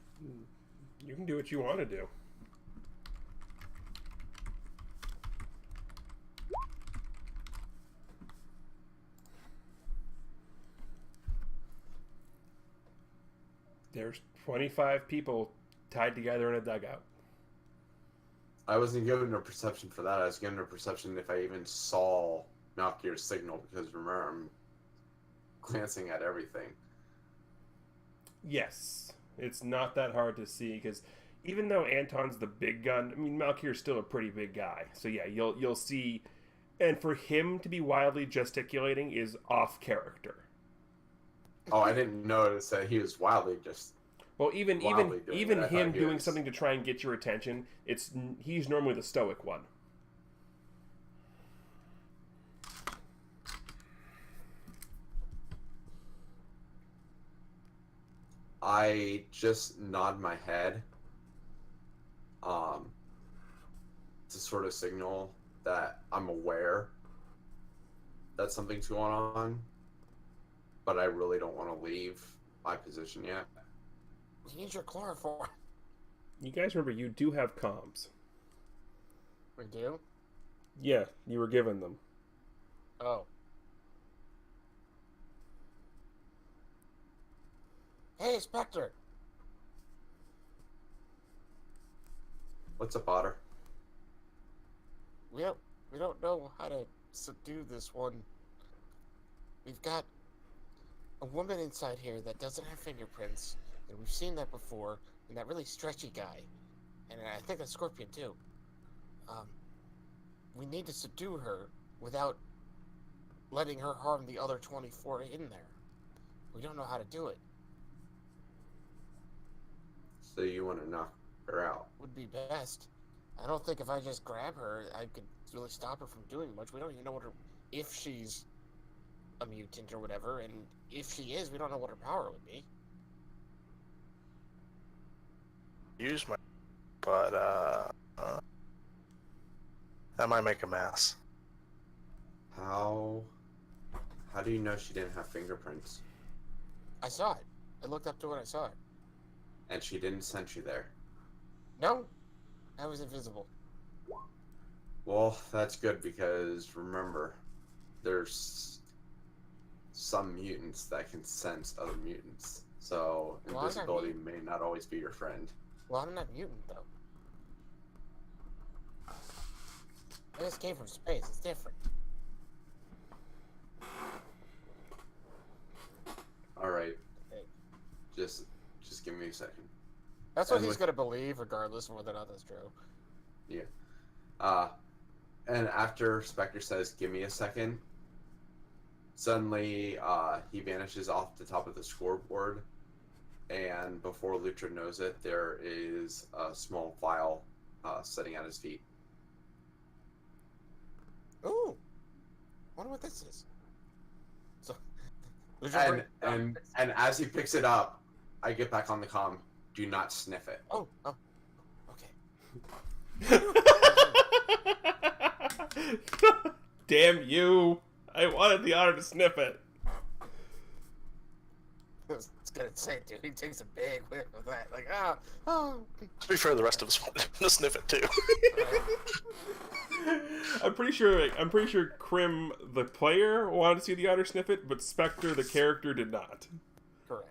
You can do what you want to do. There's 25 people tied together in a dugout. I wasn't given a perception for that. I was given a perception if I even saw Malkir's signal, because remember, I'm glancing at everything. Yes, it's not that hard to see, because even though Anton's the big gun, I mean, Malkir's still a pretty big guy. So yeah, you'll see, and for him to be wildly gesticulating is off character. Oh, I didn't notice that he was wildly just. Well, even doing him doing something to try and get your attention, he's normally the stoic one. I just nod my head, to sort of signal that I'm aware that something's going on, but I really don't want to leave my position yet. You need your chloroform. You guys remember, you do have comms. We do? Yeah, you were given them. Oh. Hey, Spectre! What's up, Otter? We don't know how to subdue this one. We've got a woman inside here that doesn't have fingerprints, and we've seen that before, and that really stretchy guy. And I think that's Scorpion, too. We need to subdue her without letting her harm the other 24 in there. We don't know how to do it. So you want to knock her out? Would be best. I don't think if I just grab her, I could really stop her from doing much. We don't even know if she's a mutant or whatever, and if she is, we don't know what her power would be. Use my, but that might make a mess. How do you know she didn't have fingerprints? I saw it. I looked up to it, I saw it. And she didn't send you there? No, I was invisible. Well, that's good, because remember, there's some mutants that can sense other mutants. So invisibility may not always be your friend. Well, I'm not mutant, though. I just came from space. It's different. Alright. Okay. Just give me a second. That's what he's going to believe, regardless of whether or not that's true. Yeah. And after Spectre says, give me a second, suddenly he vanishes off the top of the scoreboard, and before Lutra knows it, there is a small vial sitting at his feet. Ooh! Wonder what this is. So, And as he picks it up, I get back on the comm. Do not sniff it. Oh, okay. Damn you! I wanted the otter to sniff it. I was gonna say, dude, he takes a big whiff of that. Like, oh. To be fair, the rest of us wanted to sniff it too. I'm pretty sure Krim, the player, wanted to see the otter sniff it, but Spectre, the character, did not. Correct.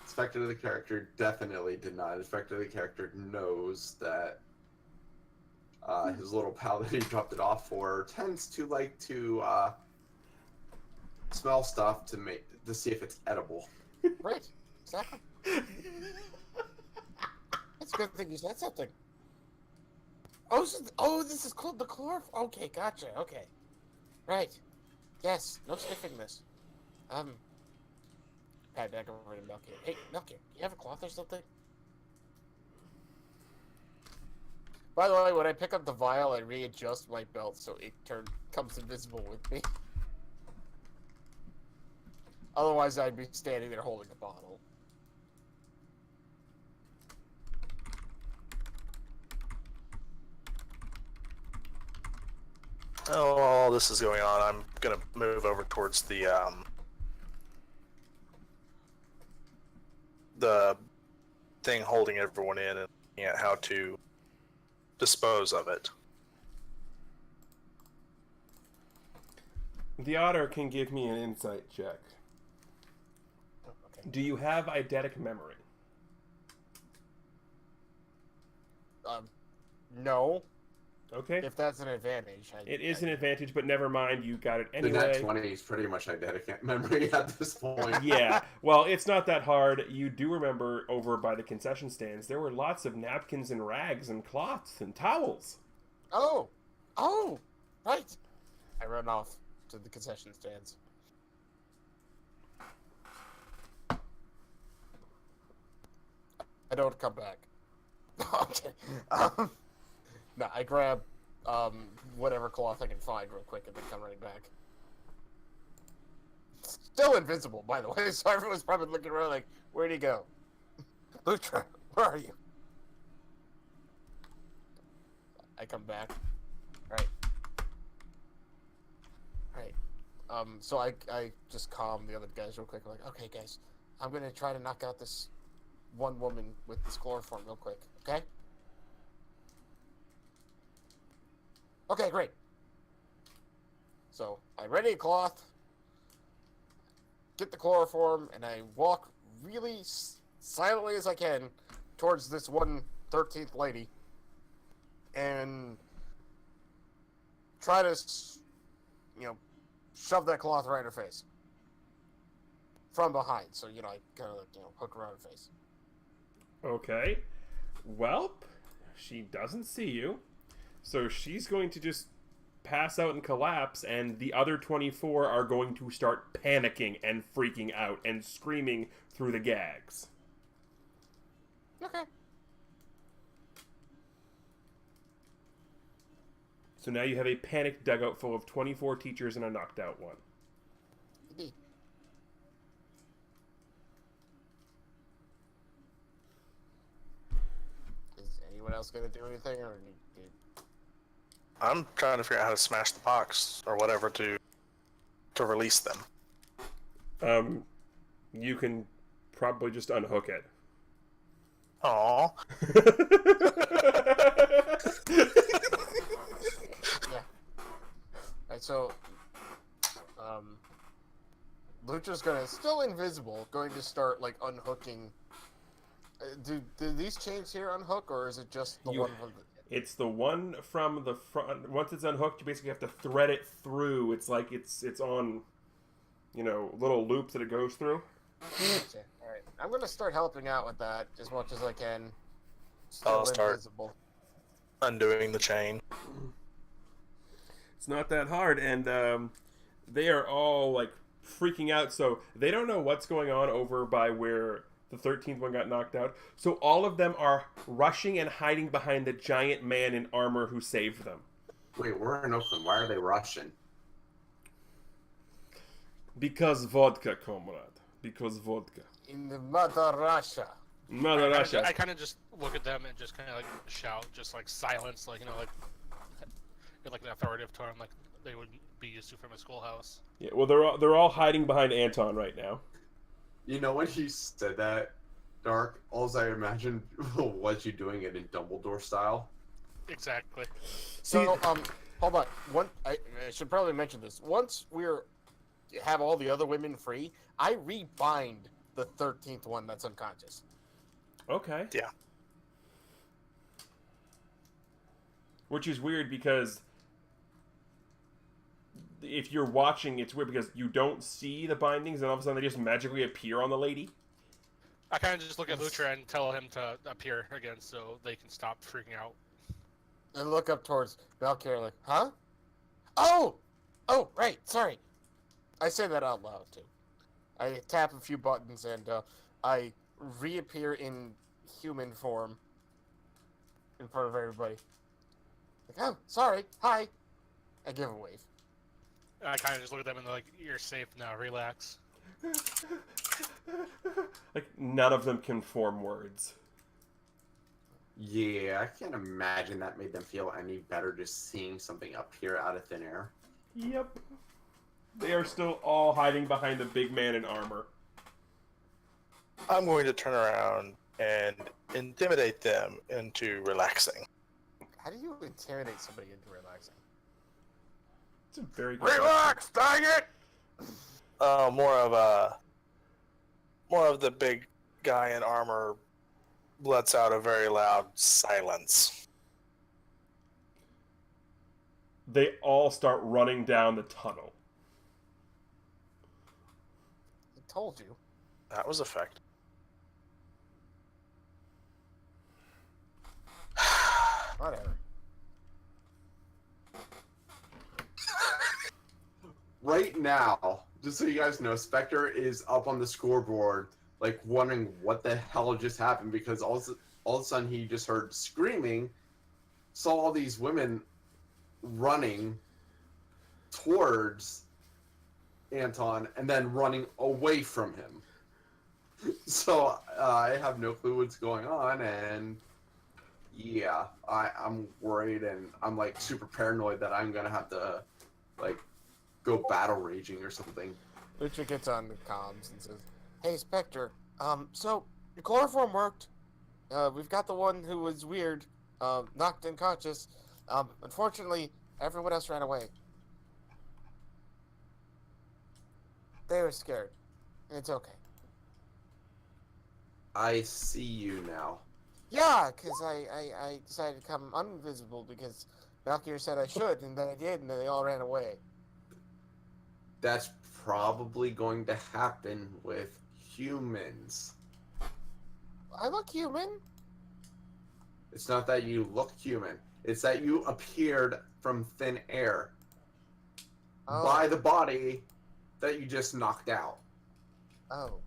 Spectre the character definitely did not. Spectre the character knows that his little pal that he dropped it off for tends to like to smell stuff to see if it's edible. Right. Exactly. That's a good thing you said something. This is called the chloroform. Okay, gotcha. Okay. Right. Yes, no sniffing this. Pat back over to Milk here. Hey, Milk here. You have a cloth or something? By the way, when I pick up the vial, I readjust my belt so it comes invisible with me. Otherwise, I'd be standing there holding a bottle. Oh, while this is going on, I'm gonna move over towards the thing holding everyone in and looking at how to dispose of it. The otter can give me an insight check. Okay. Do you have eidetic memory? No. Okay. If that's an advantage. It is an advantage, but never mind, you got it The anyway. net 20 is pretty much eidetic memory at this point. Yeah, well, it's not that hard. You do remember over by the concession stands, there were lots of napkins and rags and cloths and towels. Oh, right. I run off to the concession stands. I don't come back. Okay. No, I grab whatever cloth I can find real quick and then come right back. Still invisible, by the way, so everyone's probably looking around like, where'd he go? Lutra, where are you? I come back. Right. So I just calm the other guys real quick. I'm like, okay, guys, I'm gonna try to knock out this one woman with this chloroform real quick, okay? Okay, great. So I ready a cloth, get the chloroform, and I walk really silently as I can towards this 13th lady and try to, shove that cloth right in her face from behind. So, I kind of, hook around her face. Okay. Welp, she doesn't see you. So she's going to just pass out and collapse, and the other 24 are going to start panicking and freaking out and screaming through the gags. Okay. So now you have a panicked dugout full of 24 teachers and a knocked out one. Indeed. Is anyone else going to do anything, or I'm trying to figure out how to smash the box or whatever to release them. You can probably just unhook it. Aww. Yeah. Right, so, Lucha's still invisible, going to start, unhooking. Do these chains here unhook, or is it just the one from the... It's the one from the front. Once it's unhooked, you basically have to thread it through. It's like it's on, little loops that it goes through. Gotcha. All right, I'm gonna start helping out with that as much as I can. I'll Still start invisible. undoing the chain. It's not that hard, and they are all freaking out. So they don't know what's going on over by where the 13th one got knocked out. So all of them are rushing and hiding behind the giant man in armor who saved them. Wait, we're in Oakland. Why are they rushing? Because vodka, comrade. Because vodka. In the Mother Russia. Mother Russia. I kind of just look at them and just kind of like shout, just like silence, like, you know, like in like an authoritative tone, like they would be used to from a schoolhouse. Yeah, well, they're all hiding behind Anton right now. You know when he said that, Dark, all I imagined was you doing it in Dumbledore style. Exactly. So, hold on. I should probably mention this. Once have all the other women free, I rebind the 13th one that's unconscious. Okay. Yeah. Which is weird because if you're watching, it's weird because you don't see the bindings and all of a sudden they just magically appear on the lady. I kind of just look at Lutra and tell him to appear again so they can stop freaking out. And look up towards Valkyrie like, huh? Oh! Oh, right, sorry. I say that out loud, too. I tap a few buttons and I reappear in human form in front of everybody. Like, oh, sorry, hi. I give a wave. I kind of just look at them and they're like, you're safe now, relax. Like, none of them can form words. Yeah, I can't imagine that made them feel any better just seeing something appear out of thin air. Yep. They are still all hiding behind the big man in armor. I'm going to turn around and intimidate them into relaxing. How do you intimidate somebody into relaxing? It's a very good Relax, dang it! More of the big guy in armor lets out a very loud silence. They all start running down the tunnel. I told you. That was effective. Whatever. Right now, just so you guys know, Spectre is up on the scoreboard, like wondering what the hell just happened because all of a sudden he just heard screaming, saw all these women running towards Anton and then running away from him. So I have no clue what's going on, and yeah, I'm worried and I'm like super paranoid that I'm gonna have to like go battle raging or something. Lucha gets on the comms and says, "Hey, Spectre, so your chloroform worked. We've got the one who was weird, knocked unconscious. Unfortunately, everyone else ran away. They were scared. It's okay." I see you now. Yeah, because I decided to come invisible because Valkyrie said I should, and then I did, and then they all ran away. That's probably going to happen with humans. I look human. It's not that you look human. It's that you appeared from thin air Oh. by the body that you just knocked out. Oh.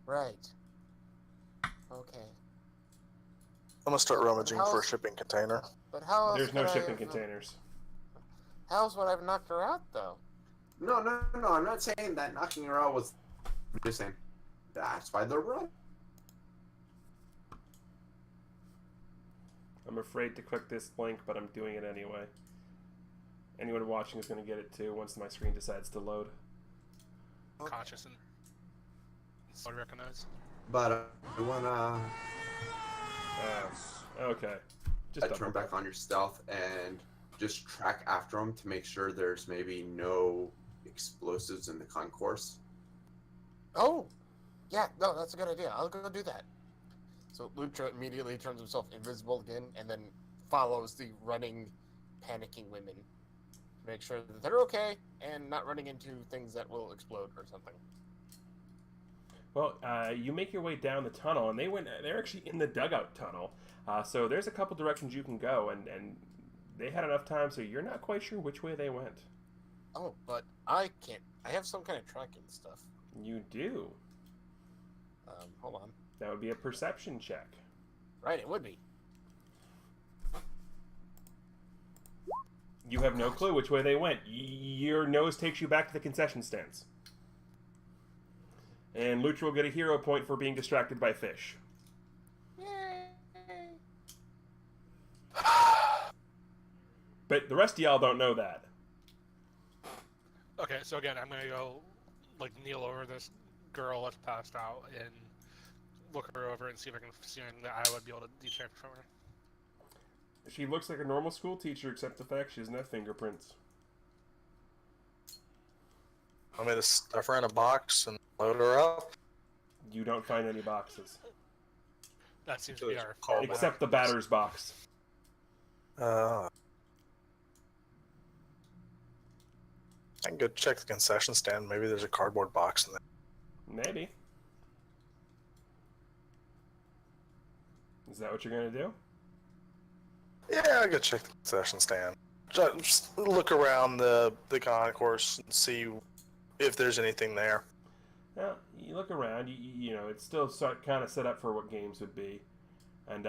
Right. Okay. I'm gonna start rummaging How's- for a shipping container. But how else There's no could I shipping have, containers. How else would I have knocked her out, though? No, I'm not saying that knocking her out was. I'm just saying that's why they're running. I'm afraid to click this link, but I'm doing it anyway. Anyone watching is going to get it too once my screen decides to load. Conscious and so recognize. But I wanna Okay. Just turn double. back on your stealth and just track after them to make sure there's maybe no explosives in the concourse. Oh! Yeah, no, that's a good idea. I'll go do that. So Lucha immediately turns himself invisible again and then follows the running, panicking women to make sure that they're okay and not running into things that will explode or something. Well, you make your way down the tunnel, and they're actually in the dugout tunnel. So there's a couple directions you can go, and they had enough time, so you're not quite sure which way they went. Oh, but I can't. I have some kind of tracking stuff. You do. Hold on. That would be a perception check. Right, it would be. You have no clue which way they went. Your nose takes you back to the concession stands. And Lucha will get a hero point for being distracted by fish. But the rest of y'all don't know that. Okay, so again, I'm gonna go, like, kneel over this girl that's passed out and look her over and see if I can see anything that I would be able to detect from her. She looks like a normal school teacher, except the fact she doesn't have fingerprints. Want me to stuff her in a box and load her up? You don't find any boxes. That seems to be our Call Except the batter's box. I can go check the concession stand. Maybe there's a cardboard box in there. Maybe. Is that what you're going to do? Yeah, I'll go check the concession stand. Just look around the concourse and see if there's anything there. Yeah, you look around, you know, it's still kind of set up for what games would be. And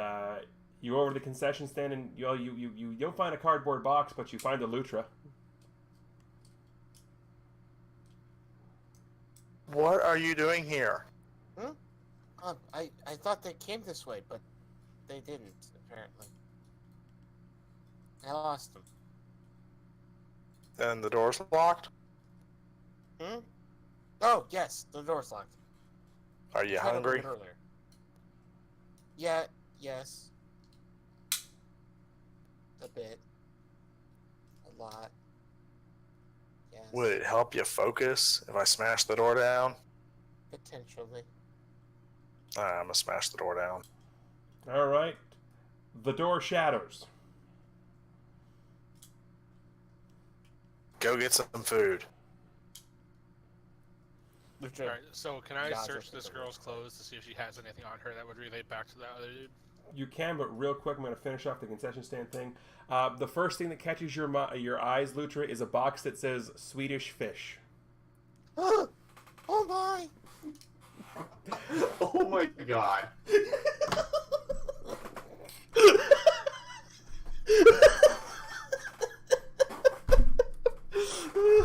you go over to the concession stand and you don't find a cardboard box, but you find a Lutra. What are you doing here? I thought they came this way, but they didn't, apparently. I lost them. And the door's locked? Oh, yes, the door's locked. Are you Tried to hungry? open it earlier. Yeah, yes. A bit. A lot. Yes. Would it help you focus if I smash the door down? Potentially. I'm gonna smash the door down. All right. The door shatters. Go get some food. Alright, so can I Yeah, search just this take a girl's clothes to see if she has anything on her that would relate back to that other dude? You can, but real quick, I'm going to finish off the concession stand thing. The first thing that catches your eyes, Lutra, is a box that says Swedish fish. Oh my! Oh my god.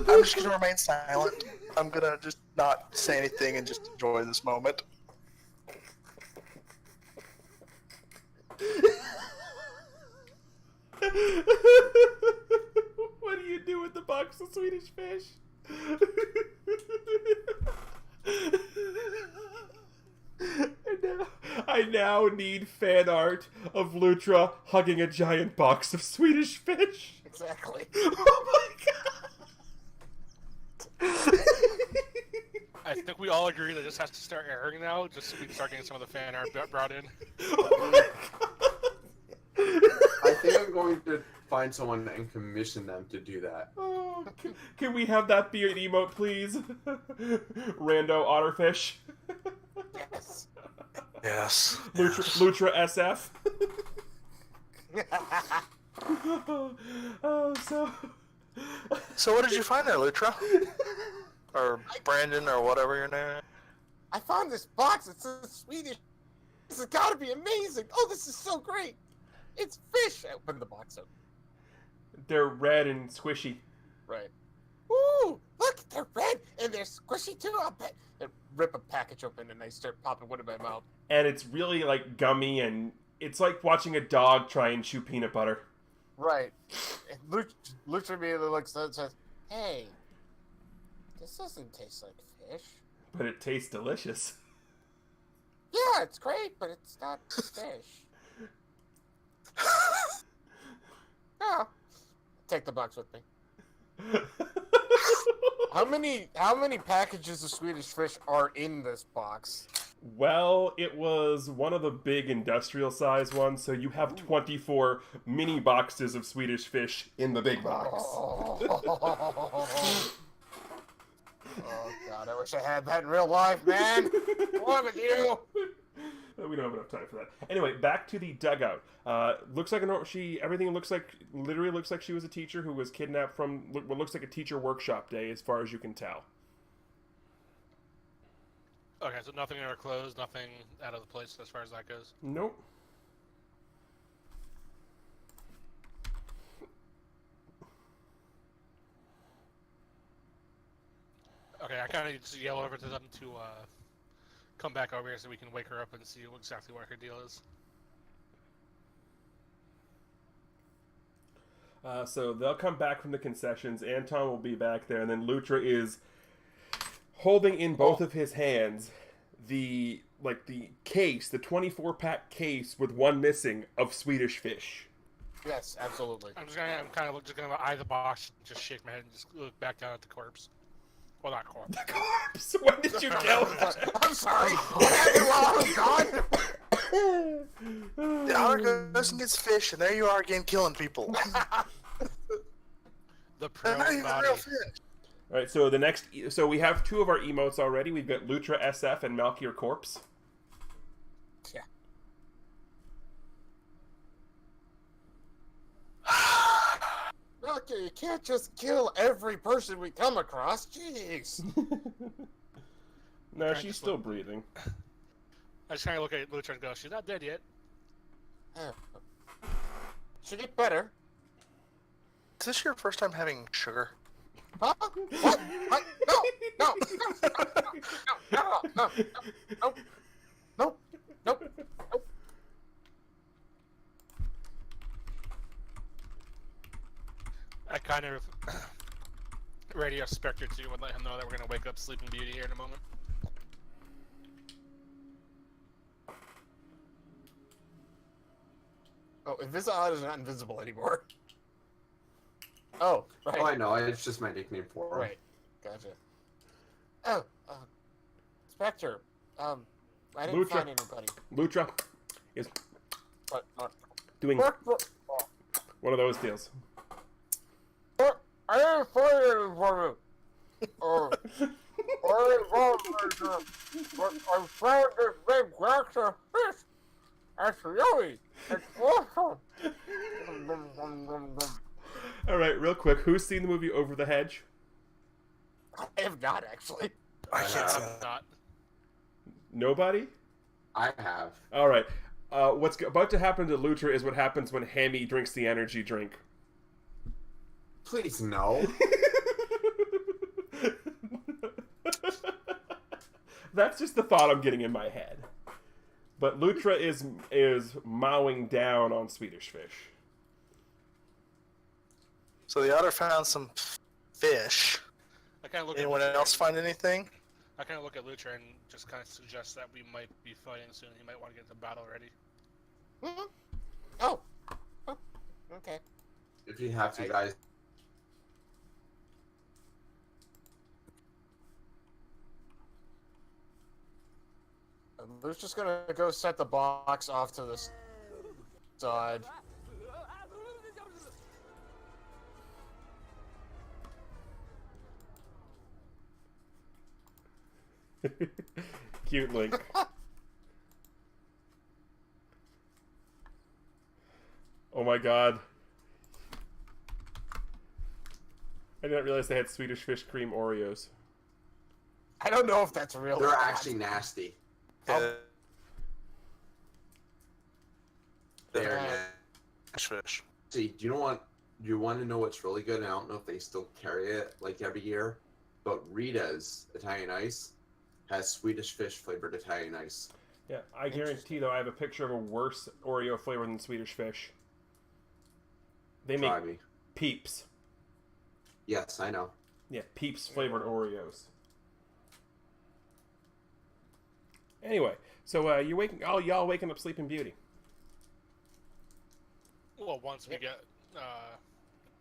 I'm just gonna remain silent. I'm gonna just not say anything and just enjoy this moment. What do you do with the box of Swedish fish? I now need fan art of Lutra hugging a giant box of Swedish fish. Exactly. Oh my god! I think we all agree that this has to start airing now, just so we can start getting some of the fan art brought in. Oh my god! I think I'm going to find someone and commission them to do that. Oh, can we have that be an emote, please? Rando Otterfish. Yes. Yes. Lutra SF. So what did you find there, Lutra? Or Brandon, or whatever your name is? I found this box. It's a Swedish. This has got to be amazing. Oh, this is so great. It's fish. I opened the box up. They're red and squishy. Right. Ooh, look, they're red and they're squishy too. I bet. And rip a package open and I start popping one in my mouth. And it's really like gummy, and it's like watching a dog try and chew peanut butter. Right. And Lucha immediately looks at it and says, "Hey, this doesn't taste like fish." But it tastes delicious. Yeah, it's great, but it's not fish. Oh, take the box with me. How many packages of Swedish fish are in this box? Well, it was one of the big industrial size ones, so you have 24 mini boxes of Swedish fish in the big box. Oh god, I wish I had that in real life, man. What with you? We don't have enough time for that. Anyway, back to the dugout. Looks like everything literally looks like she was a teacher who was kidnapped from what looks like a teacher workshop day, as far as you can tell. Okay, so nothing in her clothes, nothing out of the place as far as that goes. Nope. Okay, I kind of just yell over to them to come back over here so we can wake her up and see exactly what her deal is. So they'll come back from the concessions. Anton will be back there, and then Lutra is holding in both of his hands the case, the 24-pack case with one missing of Swedish fish. Yes, absolutely. I'm kind of just gonna eye the box, and just shake my head, and just look back down at the corpse. Well, not corpse. The corpse. When did you kill him? I'm sorry. What happened while I was gone? The otter goes and gets fish, and there you are again killing people. The They're not prone even body. real fish. All right, so we have two of our emotes already. We've got Lutra SF and Malkier Corpse. Yeah. Look, you can't just kill every person we come across. Jeez. No, she's still breathing. I just kind of look at Lutra and go, "She's not dead yet." Should get better. Is this your first time having sugar? Huh? What? What? No! No! No! No! No! No! No! No! I kind of radio Spectre too and let him know that we're gonna wake up Sleeping Beauty here in a moment. Oh, Invisalign is not invisible anymore. Oh, right. Oh, I know. It's just my nickname for him. Right. Gotcha. Oh, Spectre. I didn't Lutra. find anybody. Lutra is What? doing What? one of those deals. I didn't find anybody. I found this big box of fish. That's yummy. It's awesome. All right, real quick, who's seen the movie Over the Hedge? I have not actually. I can't say Not. Nobody? I have. All right. What's about to happen to Lutra is what happens when Hammy drinks the energy drink. Please, no. That's just the thought I'm getting in my head. But Lutra is mowing down on Swedish fish. So the otter found some fish. I kind of look. Anyone at Lutra else and- find anything? I kind of look at Lutra and just kind of suggest that we might be fighting soon. He might want to get into battle ready. Mhm. Oh. Okay. If you have to, guys. We're just gonna go set the box off to the side. Cute Link. Oh my god. I didn't realize they had Swedish fish cream Oreos. I don't know if that's real. They're or not. actually nasty. Yeah. They're Yeah. Fish. See, do you want to know what's really good? I don't know if they still carry it like every year, but Rita's Italian Ice has Swedish fish flavored Italian Ice. Yeah, I guarantee though I have a picture of a worse Oreo flavor than Swedish fish. They make Try me. Peeps. Yes, I know. Yeah, Peeps flavored Oreos. Anyway, so you're waking y'all waking up Sleeping Beauty. Well, once we get,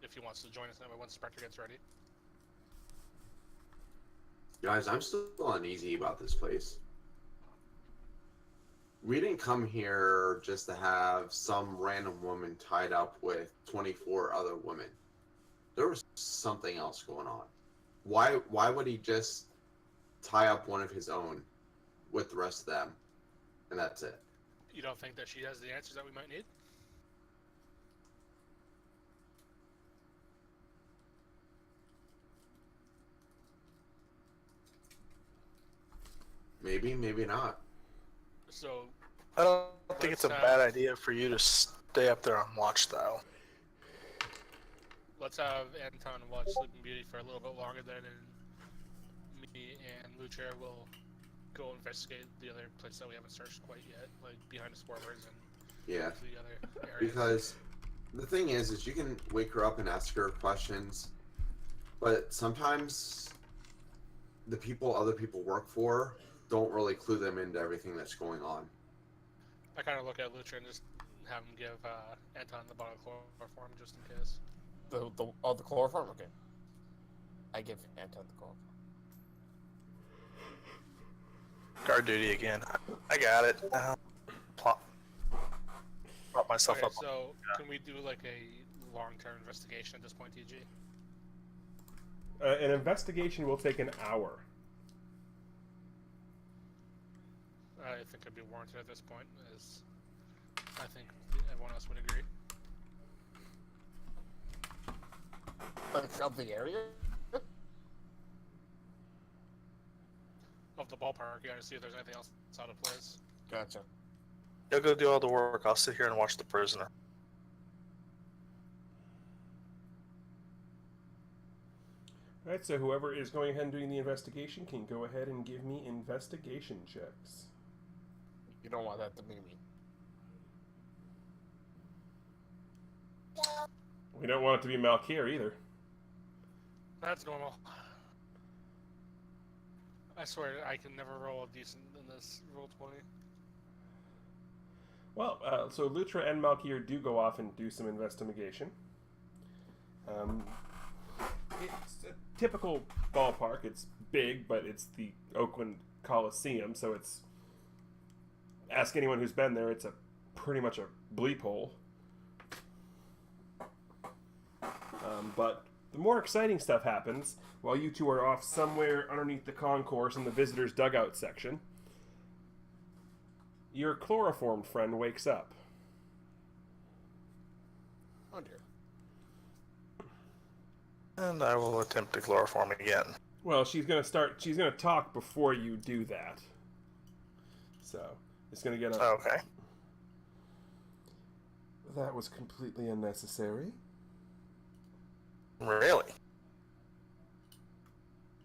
if he wants to join us, once Spectre gets ready. Guys, I'm still uneasy about this place. We didn't come here just to have some random woman tied up with 24 other women. There was something else going on. Why would he just tie up one of his own with the rest of them, and that's it? You don't think that she has the answers that we might need? Maybe, maybe not. So, I don't think it's a Let's, bad idea for you to stay up there on watch, though. let's have Anton watch Sleeping Beauty for a little bit longer then, and and Lucha will go investigate the other place that we haven't searched quite yet, like behind the scoreboards and Yeah, the other areas. because the thing is you can wake her up and ask her questions, but sometimes the people other people work for don't really clue them into everything that's going on. I kind of look at Lucha and just have him give Anton the bottle of chloroform just in case. The chloroform? Okay. I give Anton the chloroform. Guard duty again. I got it. Prop myself Okay, up. so can we do like a long-term investigation at this point, TG? An investigation will take an hour. I think it'd be warranted at this point, as I think everyone else would agree. Like, of the area? Of the ballpark, you gotta see if there's anything else out of place. Gotcha. You'll go do all the work. I'll sit here and watch the prisoner. Alright, so whoever is going ahead and doing the investigation can go ahead and give me investigation checks. You don't want that to be me. We don't want it to be Malkier either. That's normal. I swear I can never roll a decent in this roll 20. Well, so Lutra and Malkier do go off and do some investigation. It's a typical ballpark. It's big, but it's the Oakland Coliseum, so it's... Ask anyone who's been there, it's pretty much a bleep hole. But the more exciting stuff happens while you two are off somewhere underneath the concourse in the visitors' dugout section. Your chloroformed friend wakes up. Oh dear. And I will attempt to chloroform again. Well, she's gonna talk before you do that. So, it's gonna get a... Okay. That was completely unnecessary. Really?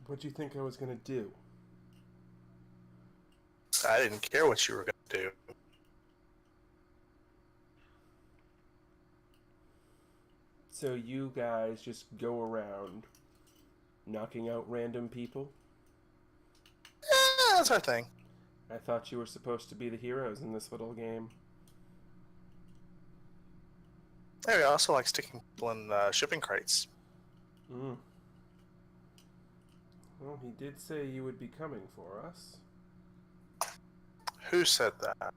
What'd you think I was gonna do? I didn't care what you were going to do. So you guys just go around knocking out random people? That's our thing. I thought you were supposed to be the heroes in this little game. Hey, we also like sticking people in shipping crates. Mm. Well, he did say you would be coming for us. Who said that?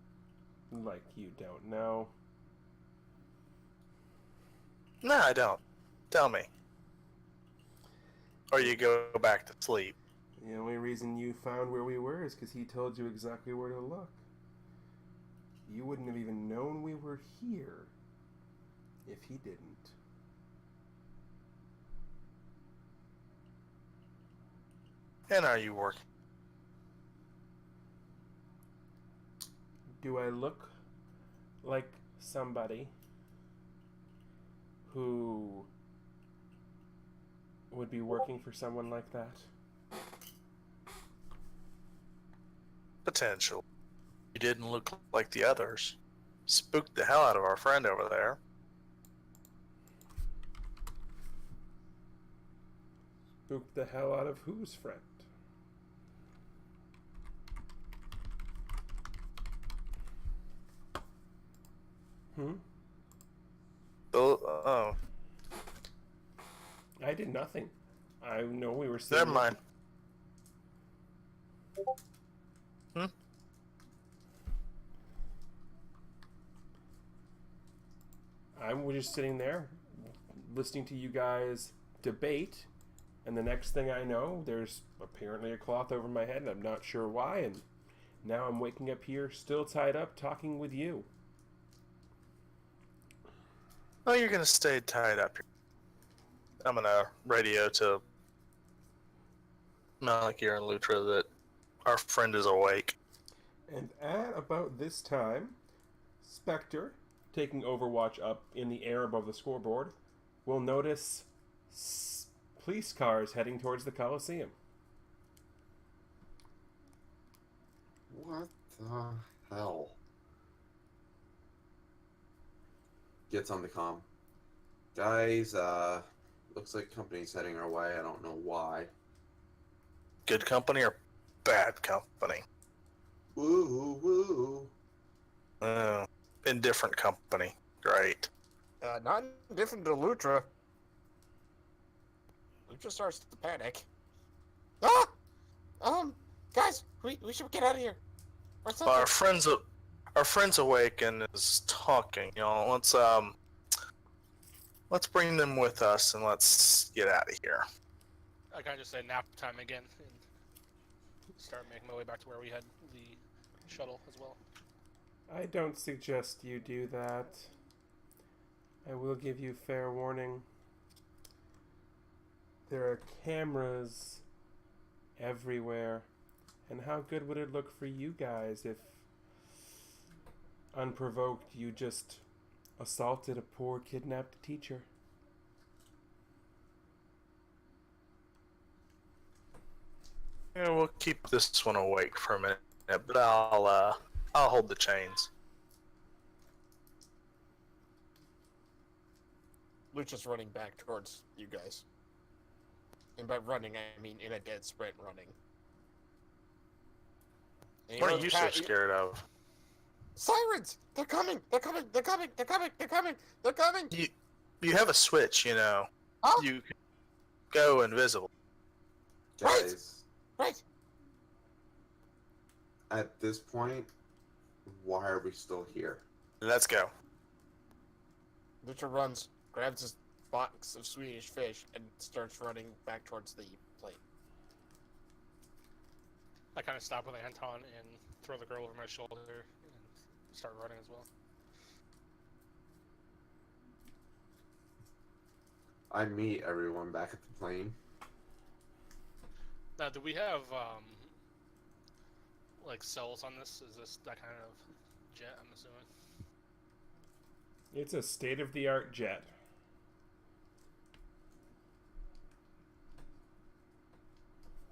Like you don't know. No, I don't. Tell me. Or you go back to sleep. The only reason you found where we were is because he told you exactly where to look. You wouldn't have even known we were here if he didn't. And are you working? Do I look like somebody who would be working for someone like that? Potential. You didn't look like the others. Spooked the hell out of our friend over there. Spooked the hell out of whose friend? Oh. I did nothing. I know we were sitting... Never mind. I was just sitting there listening to you guys debate, and the next thing I know, there's apparently a cloth over my head, and I'm not sure why, and now I'm waking up here still tied up talking with you. Oh, you're gonna stay tied up here. I'm gonna radio to Malakir and Lutra that our friend is awake. And at about this time, Spectre, taking Overwatch up in the air above the scoreboard, will notice police cars heading towards the Coliseum. What the hell? Gets on the comm. Guys, looks like company's heading our way. I don't know why. Good company or bad company? Woo, woo. Indifferent company. Great. Not different to Lutra. Lutra starts to panic. Ah! Guys, we should get out of here. Or something. Our friend's awake and is talking. Let's bring them with us and let's get out of here. I kind of just say nap time again and start making my way back to where we had the shuttle as well. I don't suggest you do that. I will give you fair warning. There are cameras everywhere. And how good would it look for you guys if, unprovoked, you just assaulted a poor kidnapped teacher? Yeah, we'll keep this one awake for a minute, but I'll hold the chains. Lucha's running back towards you guys. And by running, I mean in a dead sprint running. And What are you so scared of? Sirens! They're coming! They're coming! They're coming! They're coming! They're coming! They're coming! You have a switch, you know. Huh? You can go invisible. Guys, Right! at this point, why are we still here? Let's go. Lucha runs, grabs his box of Swedish fish, and starts running back towards the plate. I kind of stop with Anton and throw the girl over my shoulder and start running as well. I meet everyone back at the plane. Now, do we have like cells on this? Is this that kind of jet? I'm assuming. It's a state-of-the-art jet.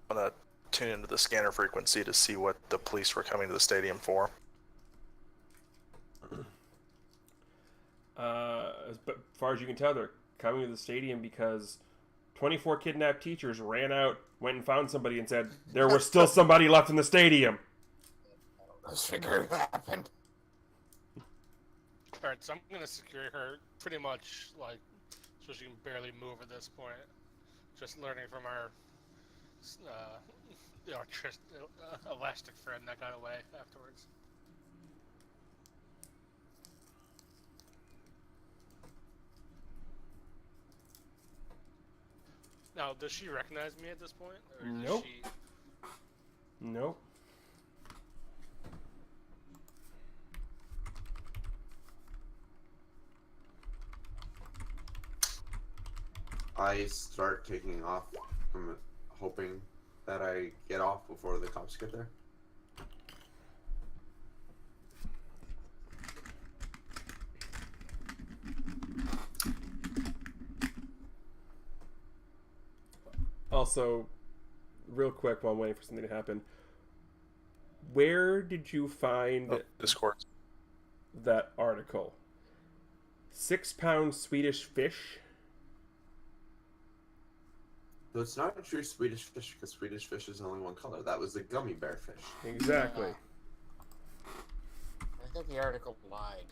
I'm gonna tune into the scanner frequency to see what the police were coming to the stadium for. But as far as you can tell, they're coming to the stadium because 24 kidnapped teachers ran out, went and found somebody, and said there was still somebody left in the stadium. Let's figure it happened. Alright, so I'm gonna secure her pretty much, like, so she can barely move at this point. Just learning from our elastic friend that got away afterwards. Now, does she recognize me at this point? Or does Nope. she... Nope. I start taking off. I'm hoping that I get off before the cops get there. Also, real quick while I'm waiting for something to happen, where did you find Discord. that article? 6-pound Swedish fish? So it's not a true Swedish fish because Swedish fish is only one color. That was the gummy bear fish. Exactly. I think the article lied.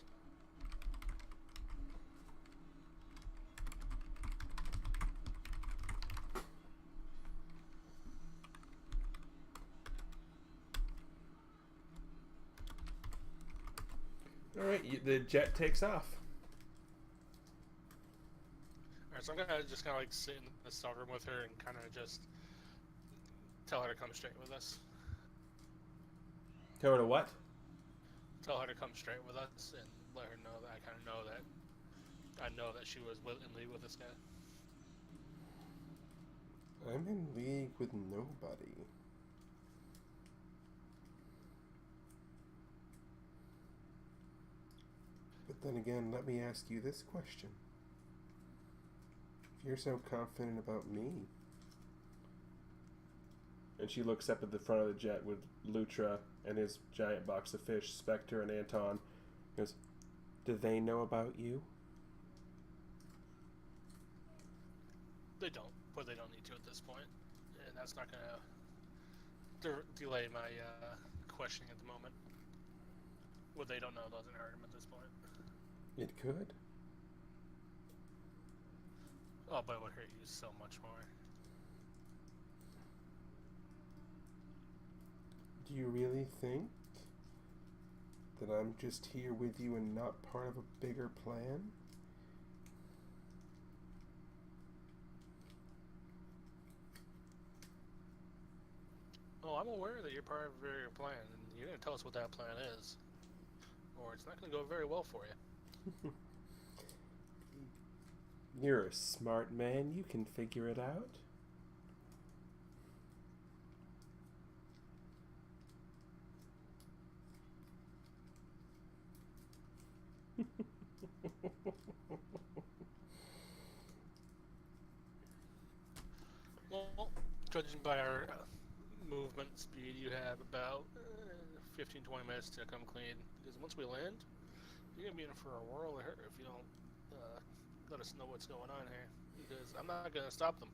Alright, the jet takes off. Alright, so I'm gonna just kind of like sit in the cell room with her and kind of just tell her to come straight with us. Tell her to what? Tell her to come straight with us and let her know that I kind of know that she was in league with this guy. I'm in league with nobody. But then again, let me ask you this question. If you're so confident about me... And she looks up at the front of the jet with Lutra and his giant box of fish, Spectre and Anton. He goes, do they know about you? They don't, but they don't need to at this point, and that's not going to delay my questioning at the moment. What they don't know doesn't hurt him at this point. It could. Oh, but it would hurt you so much more. Do you really think that I'm just here with you and not part of a bigger plan? Oh, I'm aware that you're part of a bigger plan, and you're going to tell us what that plan is, or it's not going to go very well for you. You're a smart man. You can figure it out. Well, judging by our movement speed, you have about 15-20 minutes to come clean, because once we land, you're going to be in for a world of hurt if you don't let us know what's going on here, because I'm not going to stop them.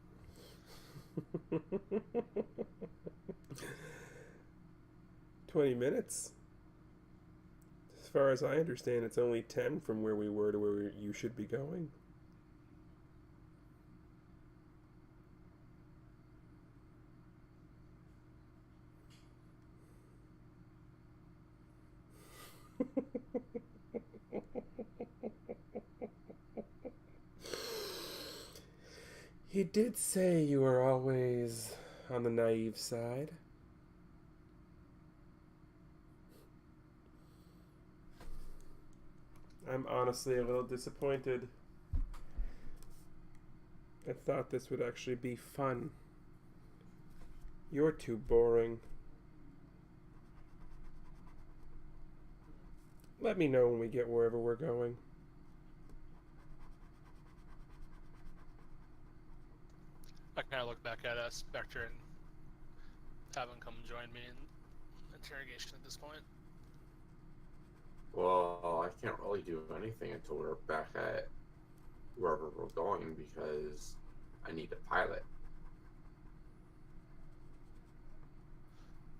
20 minutes? As far as I understand, it's only 10 from where we were to where you should be going. You did say you were always on the naive side. I'm honestly a little disappointed. I thought this would actually be fun. You're too boring. Let me know when we get wherever we're going. I kind of look back at Spectre and have him come join me in interrogation at this point. Well, I can't really do anything until we're back at wherever we're going because I need a pilot.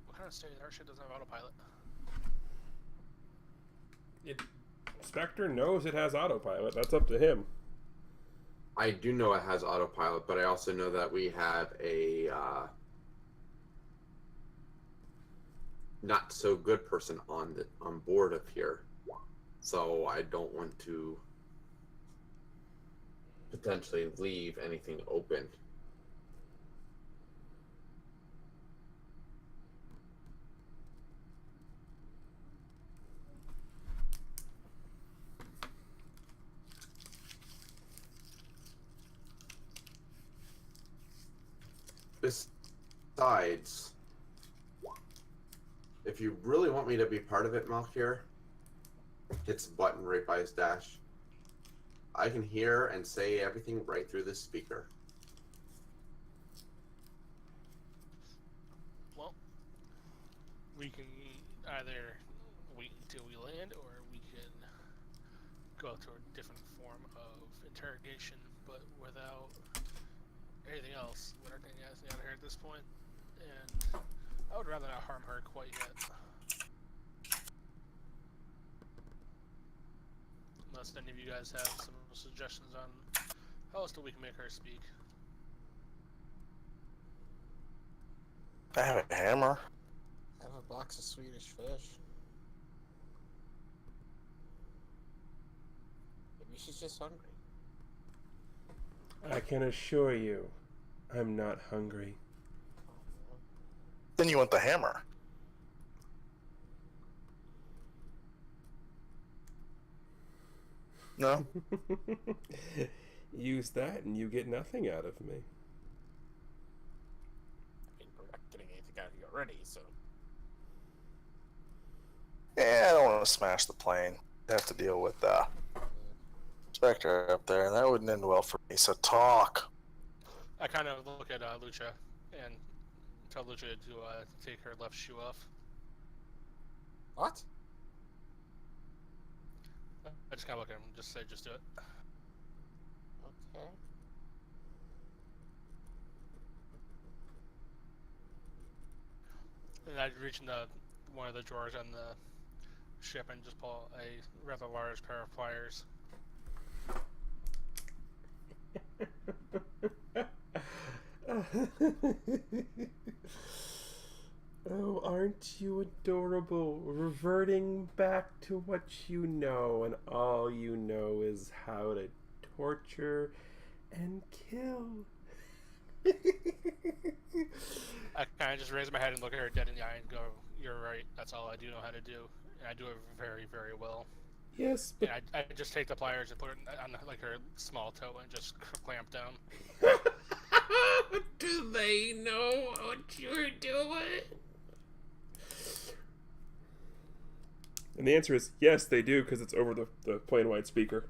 What kind of state our shit doesn't have autopilot? Spectre knows it has autopilot. That's up to him. I do know it has autopilot, but I also know that we have a not so good person on board of here, so I don't want to potentially leave anything open. Besides, if you really want me to be part of it, Malkier, hits the button right by his dash. I can hear and say everything right through this speaker. Well, we can either wait until we land, or we can go to a different form of interrogation, but without anything else. We're not getting anything out of here at this point, and I would rather not harm her quite yet. Unless any of you guys have some suggestions on how else we can make her speak. I have a hammer. I have a box of Swedish fish. Maybe she's just hungry. I can assure you, I'm not hungry. Then you want the hammer. No? Use that and you get nothing out of me. I mean, we're not getting anything out of you already, so. Yeah, I don't want to smash the plane. I have to deal with Spectre up there, and that wouldn't end well for me, so talk. I kind of look at Lucha and tell Lucha to take her left shoe off. What? I just kind of look at him and just say, just do it. Okay. And I reach into one of the drawers on the ship and just pull a rather large pair of pliers. Oh, aren't you adorable? Reverting back to what you know, and all you know is how to torture and kill. I kind of just raise my head and look at her dead in the eye and go, "You're right. That's all I do know how to do, and I do it very, very well." Yes, but And I just take the pliers and put it on like her small toe and just clamp down. do they know what you're doing? And the answer is yes, they do, because it's over the plain white speaker.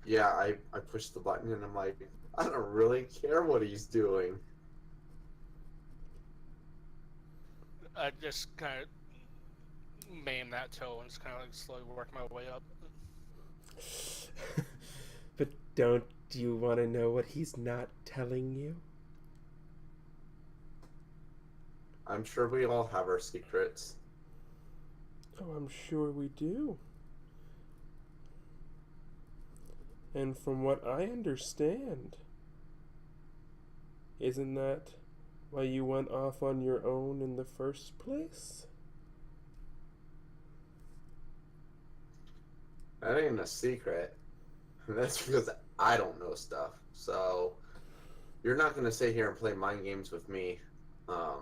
Yeah, I push the button and I'm like, I don't really care what he's doing. I just kind of maim that toe and just kind of like slowly work my way up. But don't you want to know what he's not telling you? I'm sure we all have our secrets. Oh, I'm sure we do. And from what I understand, isn't that why you went off on your own in the first place? That ain't a secret. That's because I don't know stuff. So you're not going to sit here and play mind games with me. I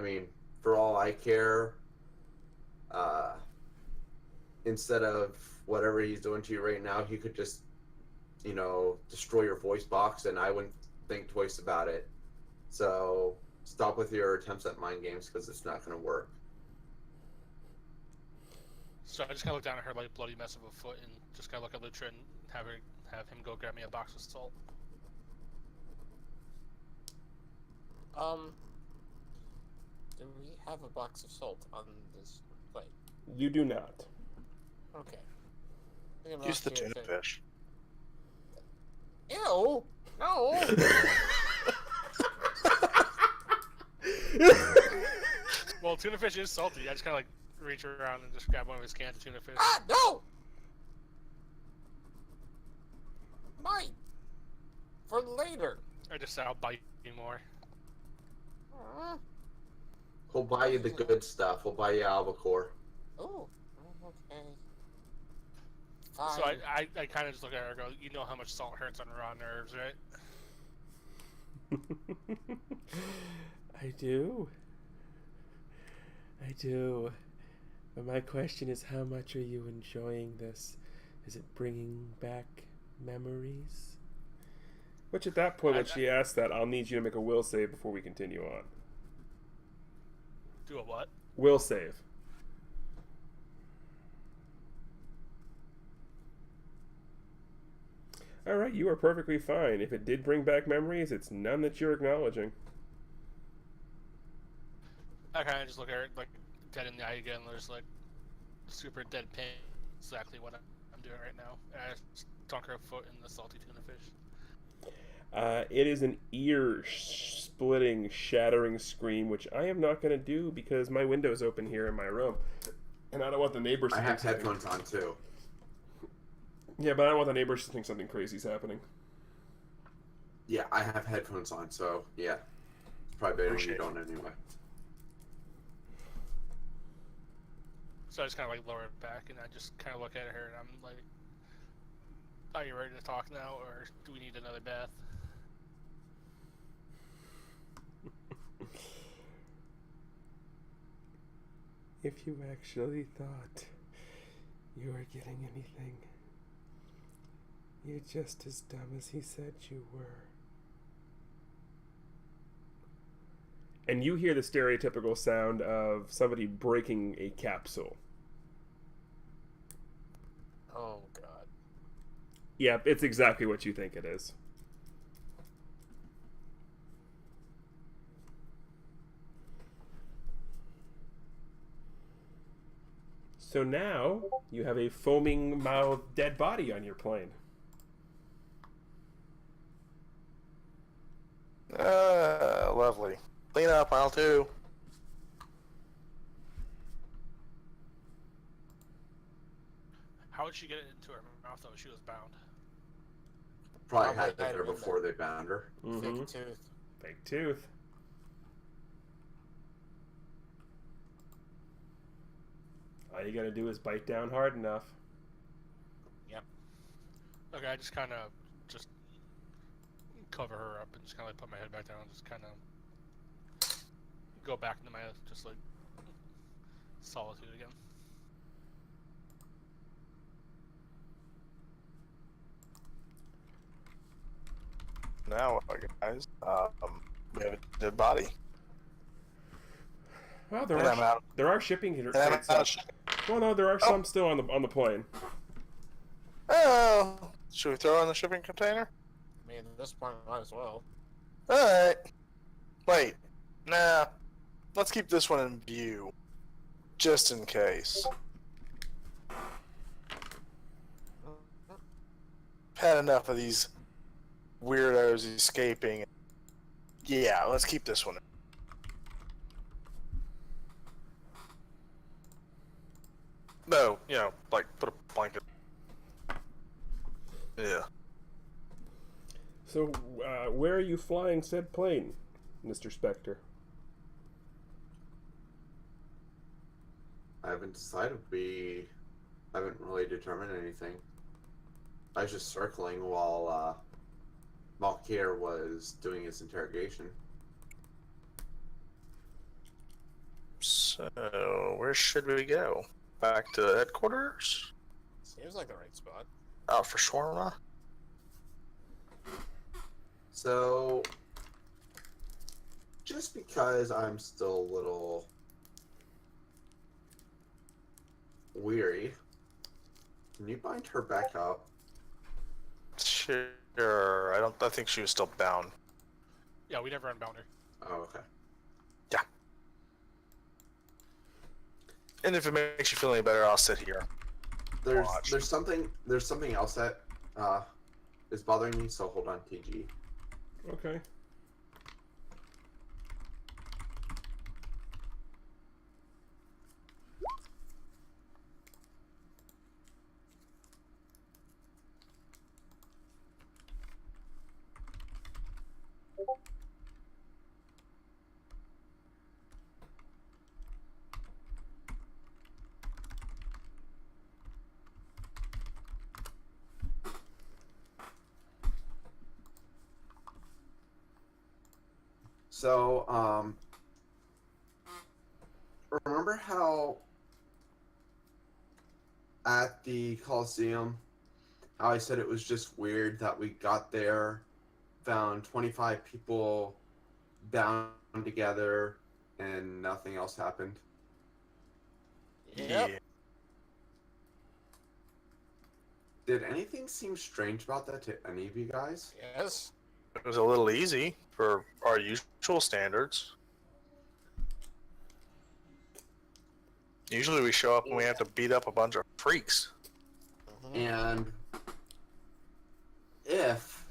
mean, for all I care, instead of whatever he's doing to you right now, he could just, destroy your voice box and I wouldn't think twice about it. So stop with your attempts at mind games because it's not going to work. So I just kind of look down at her like bloody mess of a foot and just kind of look at Lutra and have him go grab me a box of salt. Do we have a box of salt on this plate? You do not. Okay. Use the tuna fish. Ew! No! Well, tuna fish is salty. I just kind of like reach around and just grab one of his cans of tuna fish. Ah, no! Mine! For later. I just say I'll bite you more. He'll buy you the good stuff. He'll buy you albacore. Oh, okay. Fine. So I kind of just look at her and go, you know how much salt hurts on raw nerves, right? I do. I do. But my question is, how much are you enjoying this? Is it bringing back memories? Which at that point, when she asks that, I'll need you to make a will save before we continue on. Do a what? Will save. Alright, you are perfectly fine. If it did bring back memories, it's none that you're acknowledging. I kind of just look at her like dead in the eye again. There's like super dead pain. Exactly what I'm doing right now. And I just dunk her foot in the salty tuna fish. It is an ear-splitting, shattering scream, which I am not going to do because my window's open here in my room. And I don't want the neighbors to I think have headphones on too. Yeah, but I don't want the neighbors to think something crazy's happening. Yeah, I have headphones on, so yeah. It's probably better when you don't anyway. So I just kind of like lower it back and I just kind of look at her and I'm like, are you ready to talk now or do we need another bath? If you actually thought you were getting anything, you're just as dumb as he said you were. And you hear the stereotypical sound of somebody breaking a capsule. Oh, God. Yeah, it's exactly what you think it is. So now you have a foaming mouthed dead body on your plane. Lovely. Clean up, I'll too. How would she get it into her mouth though? She was bound. Probably Probably had it had there it in before they bound her. Mm-hmm. Fake tooth. Fake tooth. All you gotta do is bite down hard enough. Okay, I just kind of just cover her up and just kind of like put my head back down and just kind of go back into my just like solitude again. Now, guys, we have a dead body. Well, And I'm out. there are shipping And I'm crates. out of shipping. Well, no, there are some still on the plane. Oh, should we throw in the shipping container? I mean, at this point, might as well. Alright. Wait. Nah. Let's keep this one in view. Just in case. Had enough of these weirdos escaping. Yeah, let's keep this one. No, like put a blanket. Yeah. So, where are you flying said plane, Mr. Spectre? I haven't decided. We haven't really determined anything. I was just circling while Malkier was doing his interrogation. So, where should we go? Back to headquarters? Seems like the right spot. Out for shawarma? So, just because I'm still a little weary, can you bind her back up? Sure. I think she was still bound. Yeah, we never unbound her. Oh, okay. Yeah. And if it makes you feel any better, I'll sit here. There's something else that is bothering me, so hold on, TG. Okay. So, remember how at the Coliseum, how I said it was just weird that we got there, found 25 people bound together, and nothing else happened? Yep. Yeah. Did anything seem strange about that to any of you guys? Yes. It was a little easy for our usual standards. Usually we show up and we have to beat up a bunch of freaks. Mhm. And if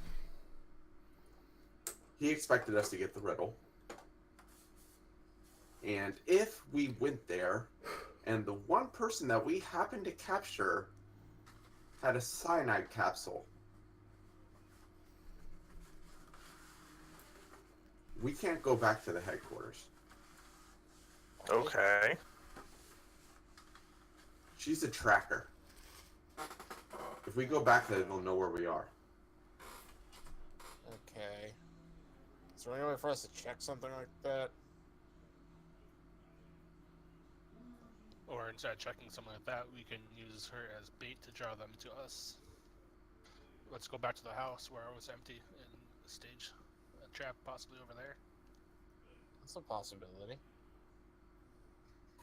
he expected us to get the riddle, and if we went there and the one person that we happened to capture had a cyanide capsule, we can't go back to the headquarters. Okay. She's a tracker. If we go back there, they'll know where we are. Okay. Is there any way for us to check something like that? Or instead of checking something like that, we can use her as bait to draw them to us. Let's go back to the house where it was empty and stage a trap possibly over there. That's a possibility.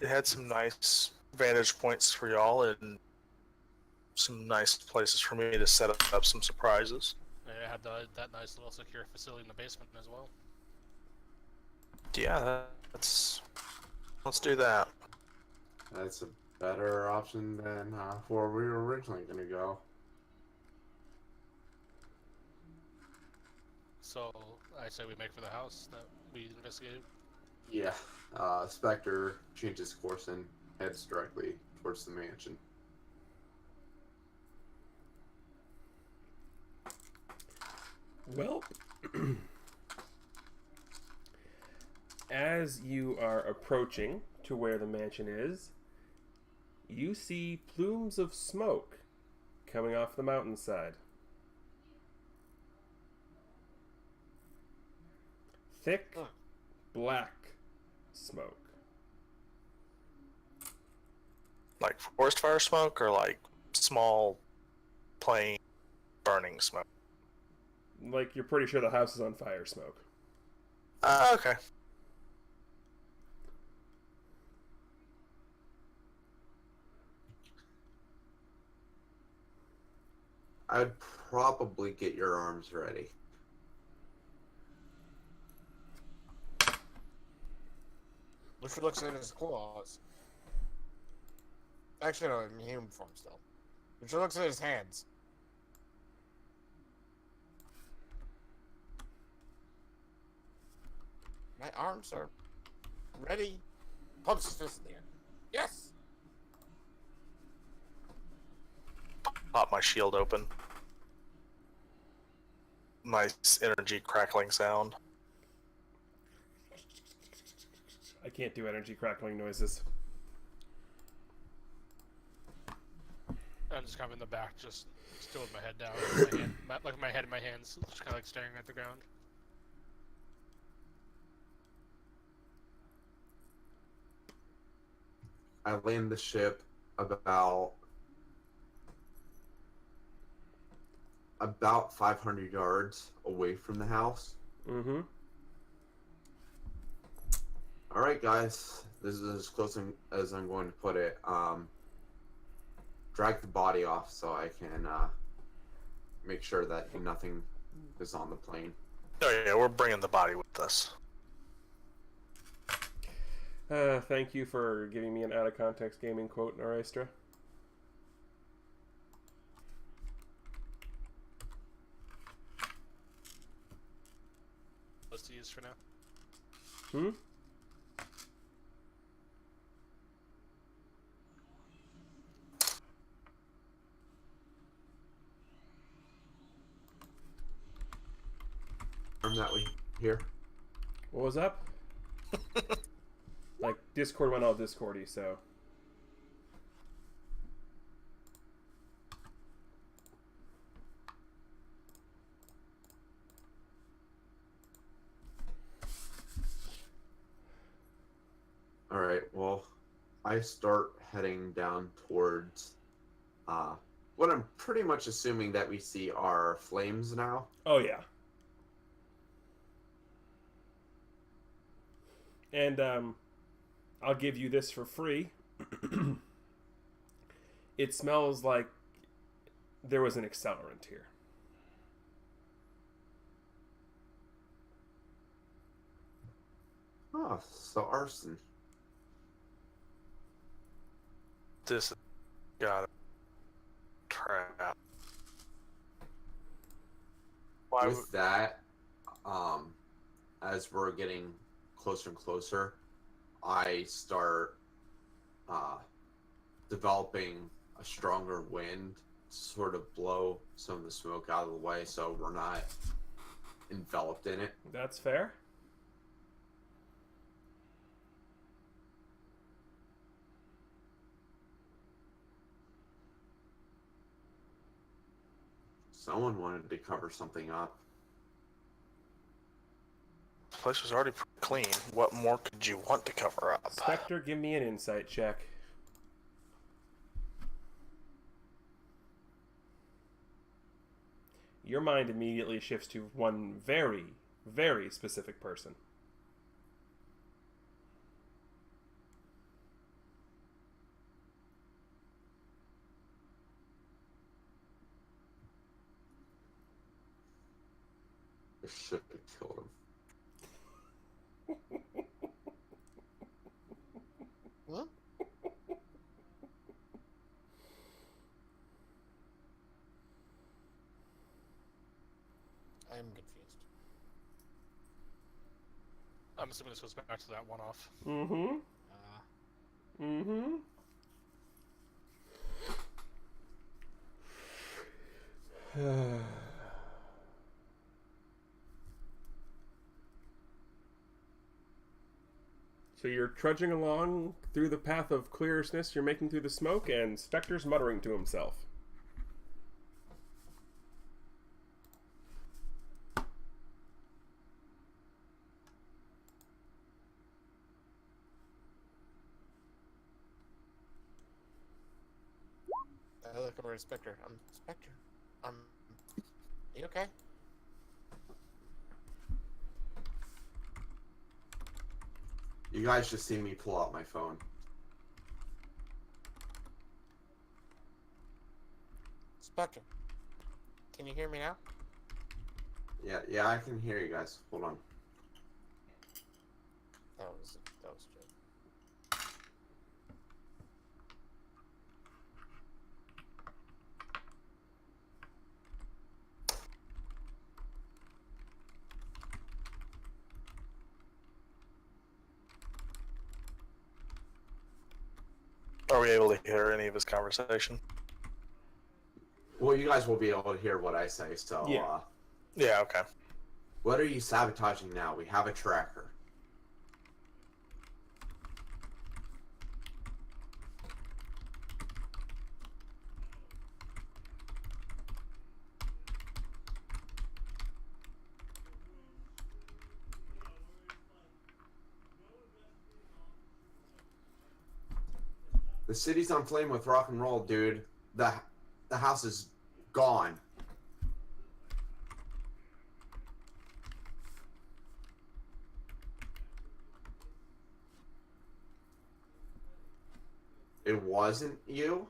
It had some nice vantage points for y'all and some nice places for me to set up some surprises. And it had that nice little secure facility in the basement as well. Yeah, let's do that. That's a better option than where we were originally going to go. So I say we make for the house that we investigated. Yeah. Spectre changes course and heads directly towards the mansion. Well, as you are approaching to where the mansion is, you see plumes of smoke coming off the mountainside. Thick, black smoke. Like forest fire smoke or like small, plain, burning smoke? Like you're pretty sure the house is on fire smoke. Okay. I'd probably get your arms ready. Luffy looks at his claws. Actually, no, in human form still. Luffy looks at his hands. My arms are ready. Pumps his fist in the air. Yes! Pop my shield open. Nice energy crackling sound. I can't do energy crackling noises. I'm just kind of in the back, just still with my head down, my head in my hands, just kind of like staring at the ground. I land the ship about 500 yards away from the house. Mm-hmm. All right, guys, this is as close as I'm going to put it. Drag the body off so I can make sure that nothing is on the plane. Oh yeah, we're bringing the body with us. Thank you for giving me an out-of-context gaming quote, Noristra. Let's use for now. Hmm? That we here. What was up? Like, Discord went all Discordy, so... All right. Well, I start heading down towards what I'm pretty much assuming that we see are flames now. Oh, yeah. And, I'll give you this for free. It smells like there was an accelerant here. Oh, so arson. This got a trap. Why would... With that, as we're getting closer and closer, I start developing a stronger wind to sort of blow some of the smoke out of the way so we're not enveloped in it. That's fair. Someone wanted to cover something up. The place was already pretty clean. What more could you want to cover up? Spectre, give me an insight check. Your mind immediately shifts to one very, very specific person. I should have killed him. Huh? I'm confused. I'm assuming this goes back to that one-off. Mm-hmm. Mm-hmm. So you're trudging along through the path of clearness you're making through the smoke, and Spectre's muttering to himself. I look over at Spectre. Spectre. You okay? You guys just see me pull out my phone. Spectre. Can you hear me now? Yeah, I can hear you guys. Hold on. That was good. Are we able to hear any of his conversation? Well, you guys will be able to hear what I say, so, Yeah. Yeah, okay. What are you sabotaging now? We have a tracker. The city's on flame with rock and roll, dude. The house is gone. It wasn't you?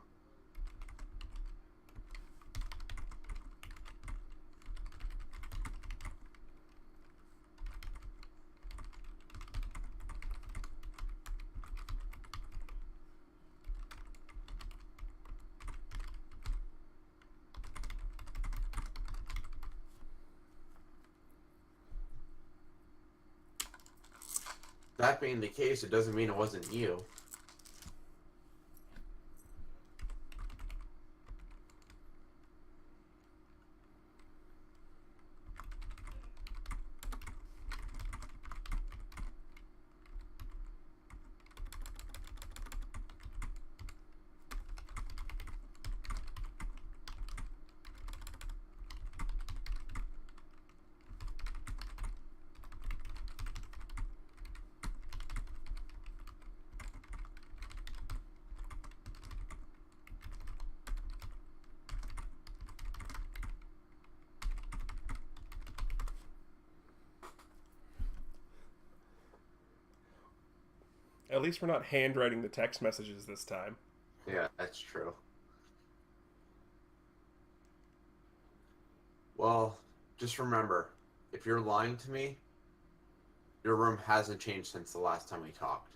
That being the case, it doesn't mean it wasn't you. At least we're not handwriting the text messages this time. Yeah, that's true. Well, just remember, if you're lying to me, your room hasn't changed since the last time we talked.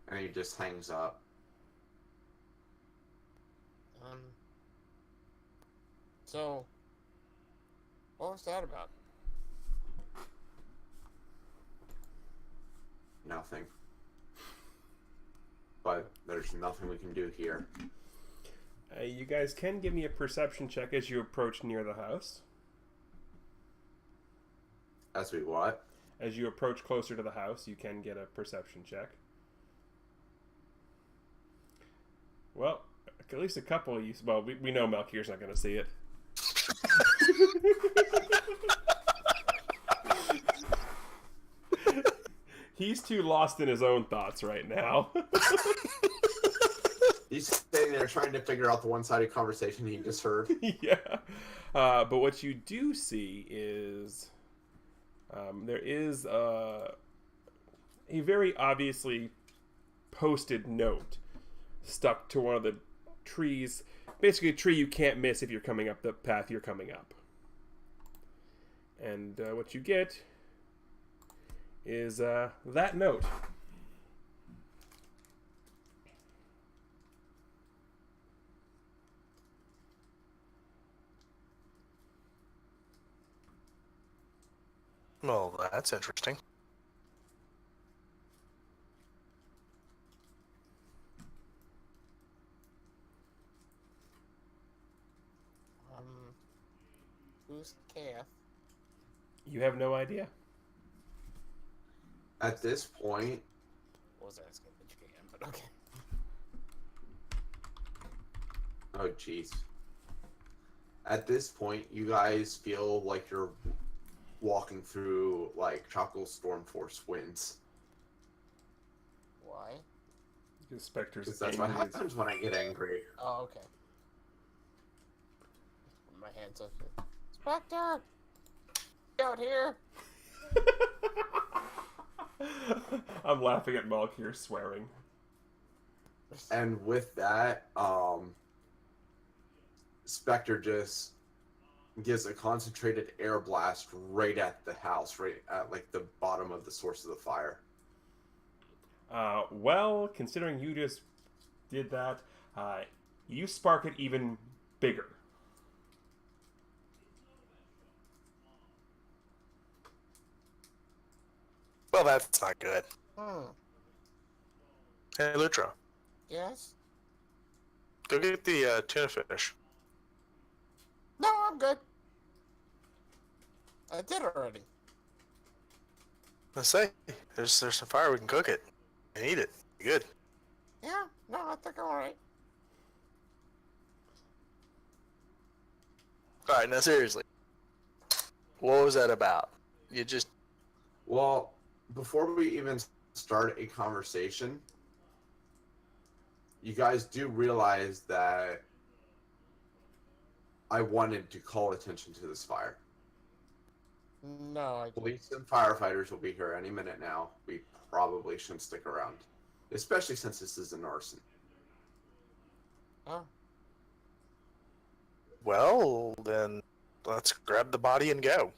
And he just hangs up. So, what was that about? Nothing. But there's nothing we can do here. You guys can give me a perception check as you approach near the house. As we what? As you approach closer to the house, you can get a perception check. Well, at least a couple of you... Well, we know Malkir's not going to see it. He's too lost in his own thoughts right now. He's sitting there trying to figure out the one-sided conversation he just heard. Yeah. But what you do see is... there is a very obviously posted note stuck to one of the trees. Basically a tree you can't miss if you're coming up the path you're coming up. And what you get is that note. Um, so, what was that about? Note. Well, that's interesting. Who's calf? You have no idea. At this point, I was asking the GM, but okay. oh jeez. At this point, you guys feel like you're walking through like tropical storm force winds. Why? Because Spectre's Because that's what angry as- happens when I get angry. Oh, okay. My hands up. Spectre! Get out here! I'm laughing at Malk here swearing. And with that, Spectre just gives a concentrated air blast right at the house, right at like the bottom of the source of the fire. Well, considering you just did that, you spark it even bigger. Well, that's not good. Hmm. Hey, Lutra, Yes? go get the tuna fish. No, I'm good. I did already. Let's say there's some fire. We can cook it and eat it. Good. Yeah, no, I think I'm alright. All right, now seriously, what was that about? You just Well, before we even start a conversation, you guys do realize that I wanted to call attention to this fire. No, I didn't. Police and firefighters will be here any minute now. We probably shouldn't stick around, especially since this is an arson. Oh, well, then let's grab the body and go.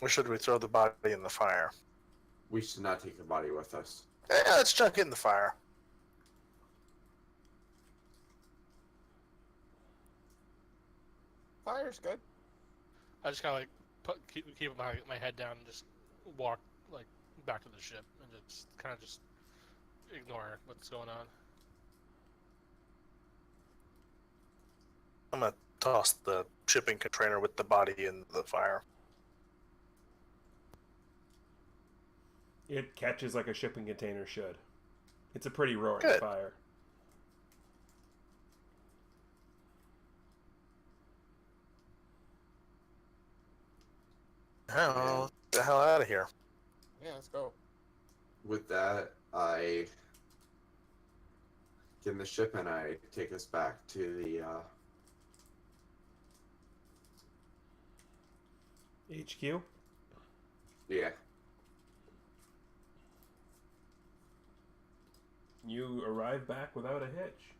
Or should we throw the body in the fire? We should not take the body with us. Let's chuck it in the fire. fire's good. I just kind of like keep my head down and just walk like back to the ship and just kind of just ignore what's going on. I'm gonna toss the shipping container with the body in the fire. It catches like a shipping container should. It's a pretty roaring Good. fire. Oh, get the hell out of here. Yeah, let's go. With that, I get in the ship and I take us back to the HQ? yeah. You arrive back without a hitch.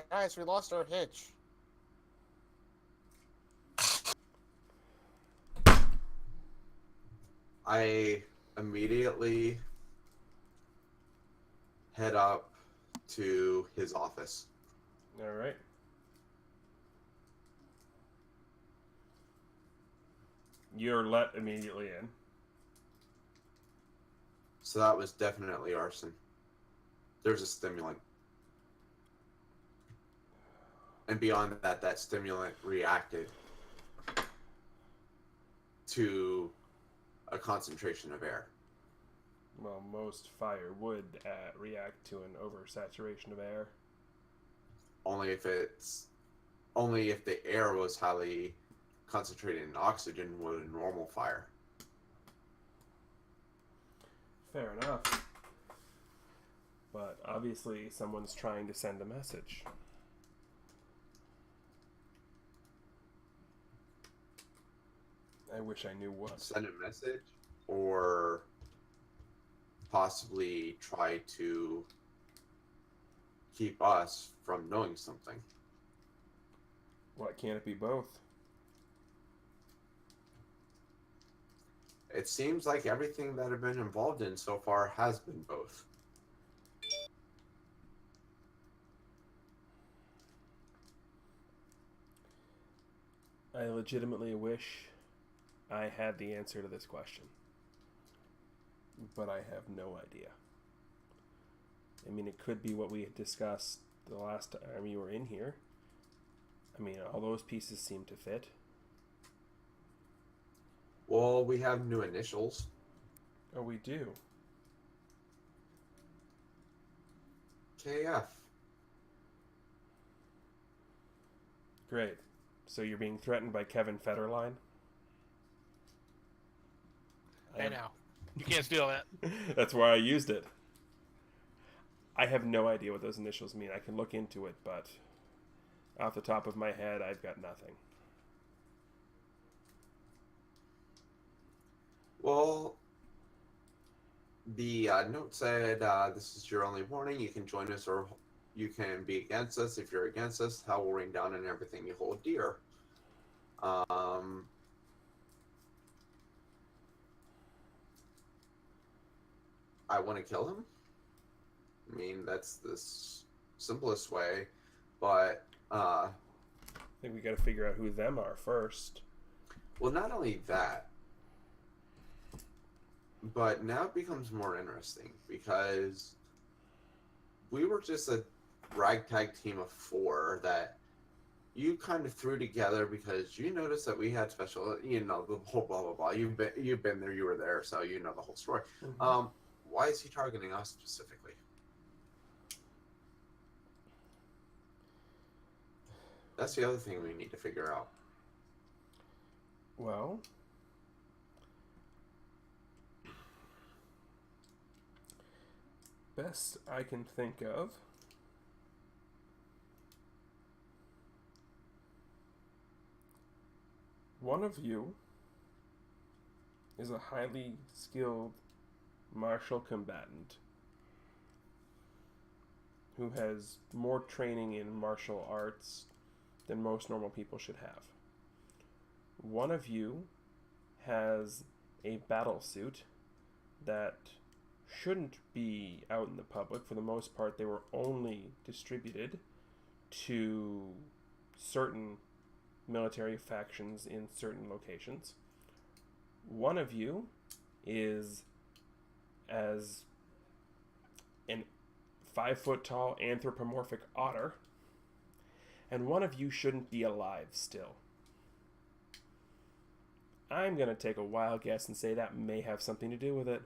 Guys, we lost our hitch. I immediately head up to his office. All right. You're let immediately in. So that was definitely arson. There's a stimulant. And beyond that, that stimulant reacted to a concentration of air. Well, most fire would react to an oversaturation of air. Only if the air was highly concentrated in oxygen would a normal fire. Fair enough. But obviously someone's trying to send a message. I wish I knew what. Send a message or possibly try to keep us from knowing something. Why can't it be both? It seems like everything that I've been involved in so far has been both. I legitimately wish I had the answer to this question, but I have no idea. I mean, it could be what we had discussed the last time you were in here. I mean, all those pieces seem to fit. Well, we have new initials. Oh, we do. KF. Great. So you're being threatened by Kevin Federline? Hey now. You can't steal that. That's why I used it. I have no idea what those initials mean. I can look into it, but off the top of my head, I've got nothing. Well, the note said, this is your only warning. You can join us or you can be against us. If you're against us, hell will rain down on everything you hold dear. I want to kill him. I mean, that's the simplest way, but I think we got to figure out who them are first. well, not only that, but now it becomes more interesting because we were just a ragtag team of 4 that you kind of threw together because you noticed that we had special, you know, the whole blah blah blah. You've been there, you were there, so you know the whole story. Mm-hmm. Why is he targeting us specifically? That's the other thing we need to figure out. Well, best I can think of, one of you is a highly skilled martial combatant who has more training in martial arts than most normal people should have. One of you has a battle suit that shouldn't be out in the public. For the most part, they were only distributed to certain military factions in certain locations. One of you is as an 5-foot tall anthropomorphic otter, and one of you shouldn't be alive still. I'm going to take a wild guess and say that may have something to do with it.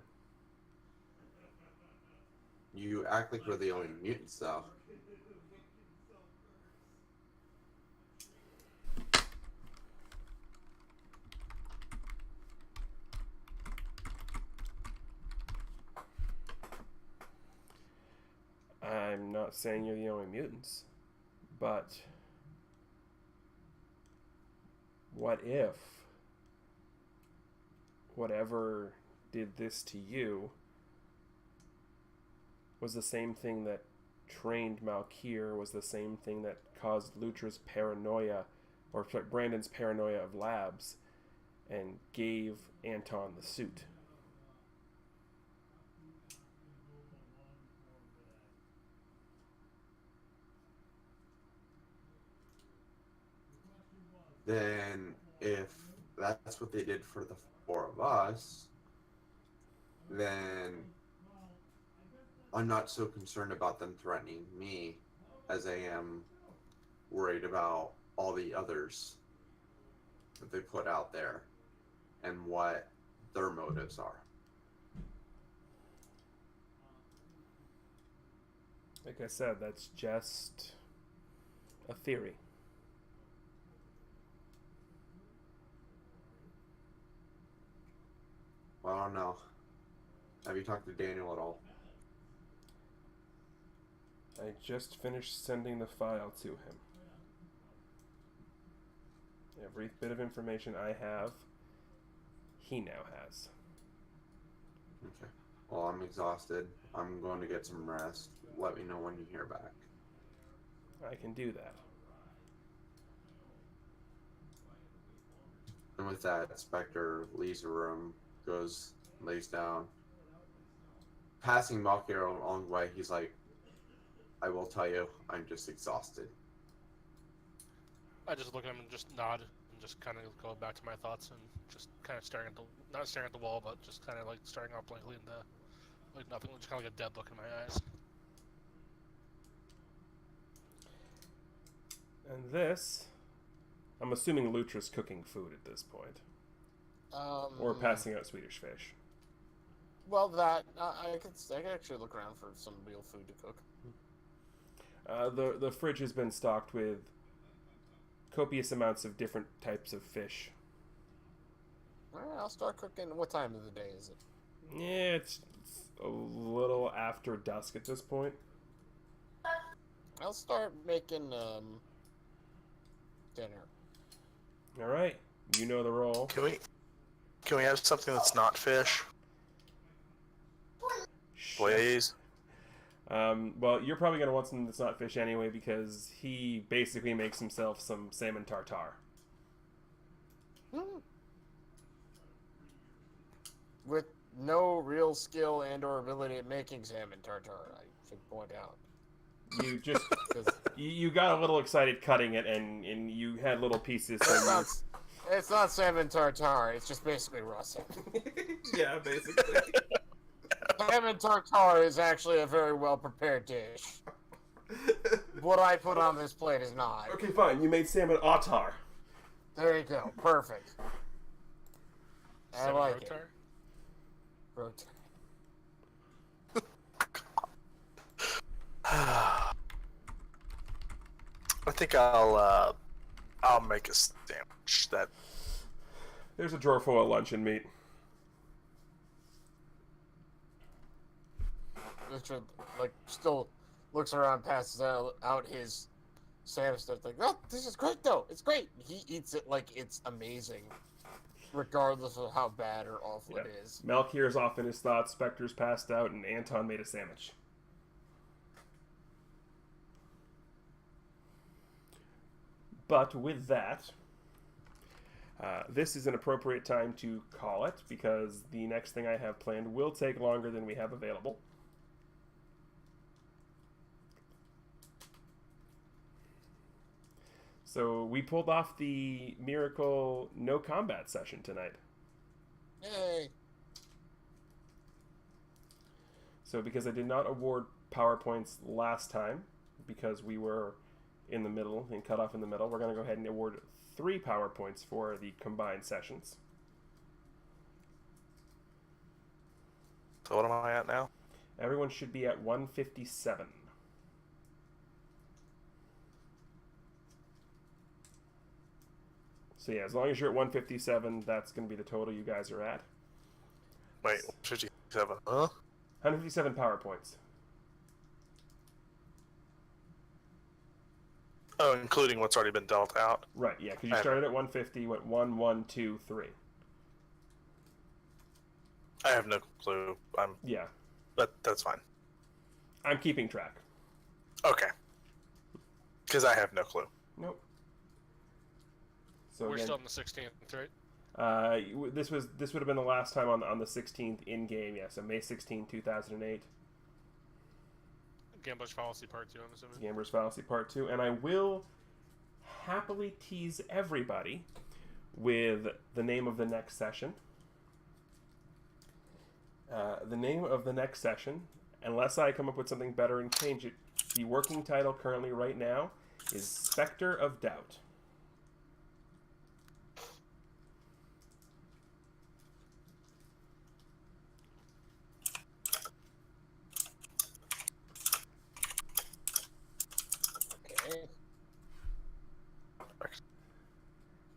You act like we're the only mutants, though. I'm not saying you're the only mutants, but what if whatever did this to you was the same thing that trained Malkir, was the same thing that caused Lutra's paranoia, or sorry, Brandon's paranoia of labs, and gave Anton the suit? Then, if that's what they did for the 4 of us, then I'm not so concerned about them threatening me as I am worried about all the others that they put out there and what their motives are. Like I said, that's just a theory. Well, I don't know. Have you talked to Daniel at all? I just finished sending the file to him. Every bit of information I have, he now has. Okay. Well, I'm exhausted. I'm going to get some rest. Let me know when you hear back. I can do that. And with that, Spectre leaves the room, goes, lays down. Passing Malkir along the way, he's like, I will tell you, I'm just exhausted. I just look at him and just nod and just kind of go back to my thoughts and just kind of staring at not staring at the wall, but just kind of like staring out blankly into like nothing, just kind of like a dead look in my eyes. And this, I'm assuming Lutra's cooking food at this point, or passing out Swedish fish. Well, that I could actually look around for some real food to cook. The fridge has been stocked with copious amounts of different types of fish. All right, I'll start cooking. What time of the day is it? Yeah, it's a little after dusk at this point. I'll start making dinner. All right, you know the role. Can we have something that's not fish? Please. Well, you're probably going to want something that's not fish anyway, because he basically makes himself some salmon tartare. With no real skill and or ability at making salmon tartare, I should point out. You just you got a little excited cutting it, and you had little pieces. It's not salmon tartare. It's just basically raw salmon. Yeah, basically. Salmon tartare is actually a very well prepared dish. What I put on this plate is not. Okay, fine. You made salmon otter. There you go. Perfect. I like it. Rotar. I think I'll make a sandwich. There's a drawer full of luncheon meat. Richard, still looks around, passes out his sandwich stuff, like, oh, this is great, though. It's great. He eats it like it's amazing, regardless of how bad or awful it is. Malkir's off in his thoughts, Spectre's passed out, and Anton made a sandwich. But with that, this is an appropriate time to call it, because the next thing I have planned will take longer than we have available. So we pulled off the miracle no combat session tonight. Yay! So because I did not award PowerPoints last time, because we were in the middle and cut off in the middle, we're going to go ahead and award 3 PowerPoints for the combined sessions. So what am I at now? Everyone should be at 157. So yeah, as long as you're at 157, that's going to be the total you guys are at. Wait, 57, huh? 157 PowerPoints. Oh, including what's already been dealt out? Right, yeah, because you started at 150, went 1, 1, 2, 3. I have no clue. Yeah. But that's fine. I'm keeping track. Okay. Because I have no clue. Nope. So We're again, still on the 16th, right? this would have been the last time on the 16th in game, yeah. So May 16, 2008. Gambler's Fallacy Part 2, I'm assuming. Gambler's Fallacy Part 2, and I will happily tease everybody with the name of the next session. The name of the next session, unless I come up with something better and change it, the working title currently right now is Spectre of Doubt.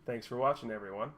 Thanks for watching, everyone.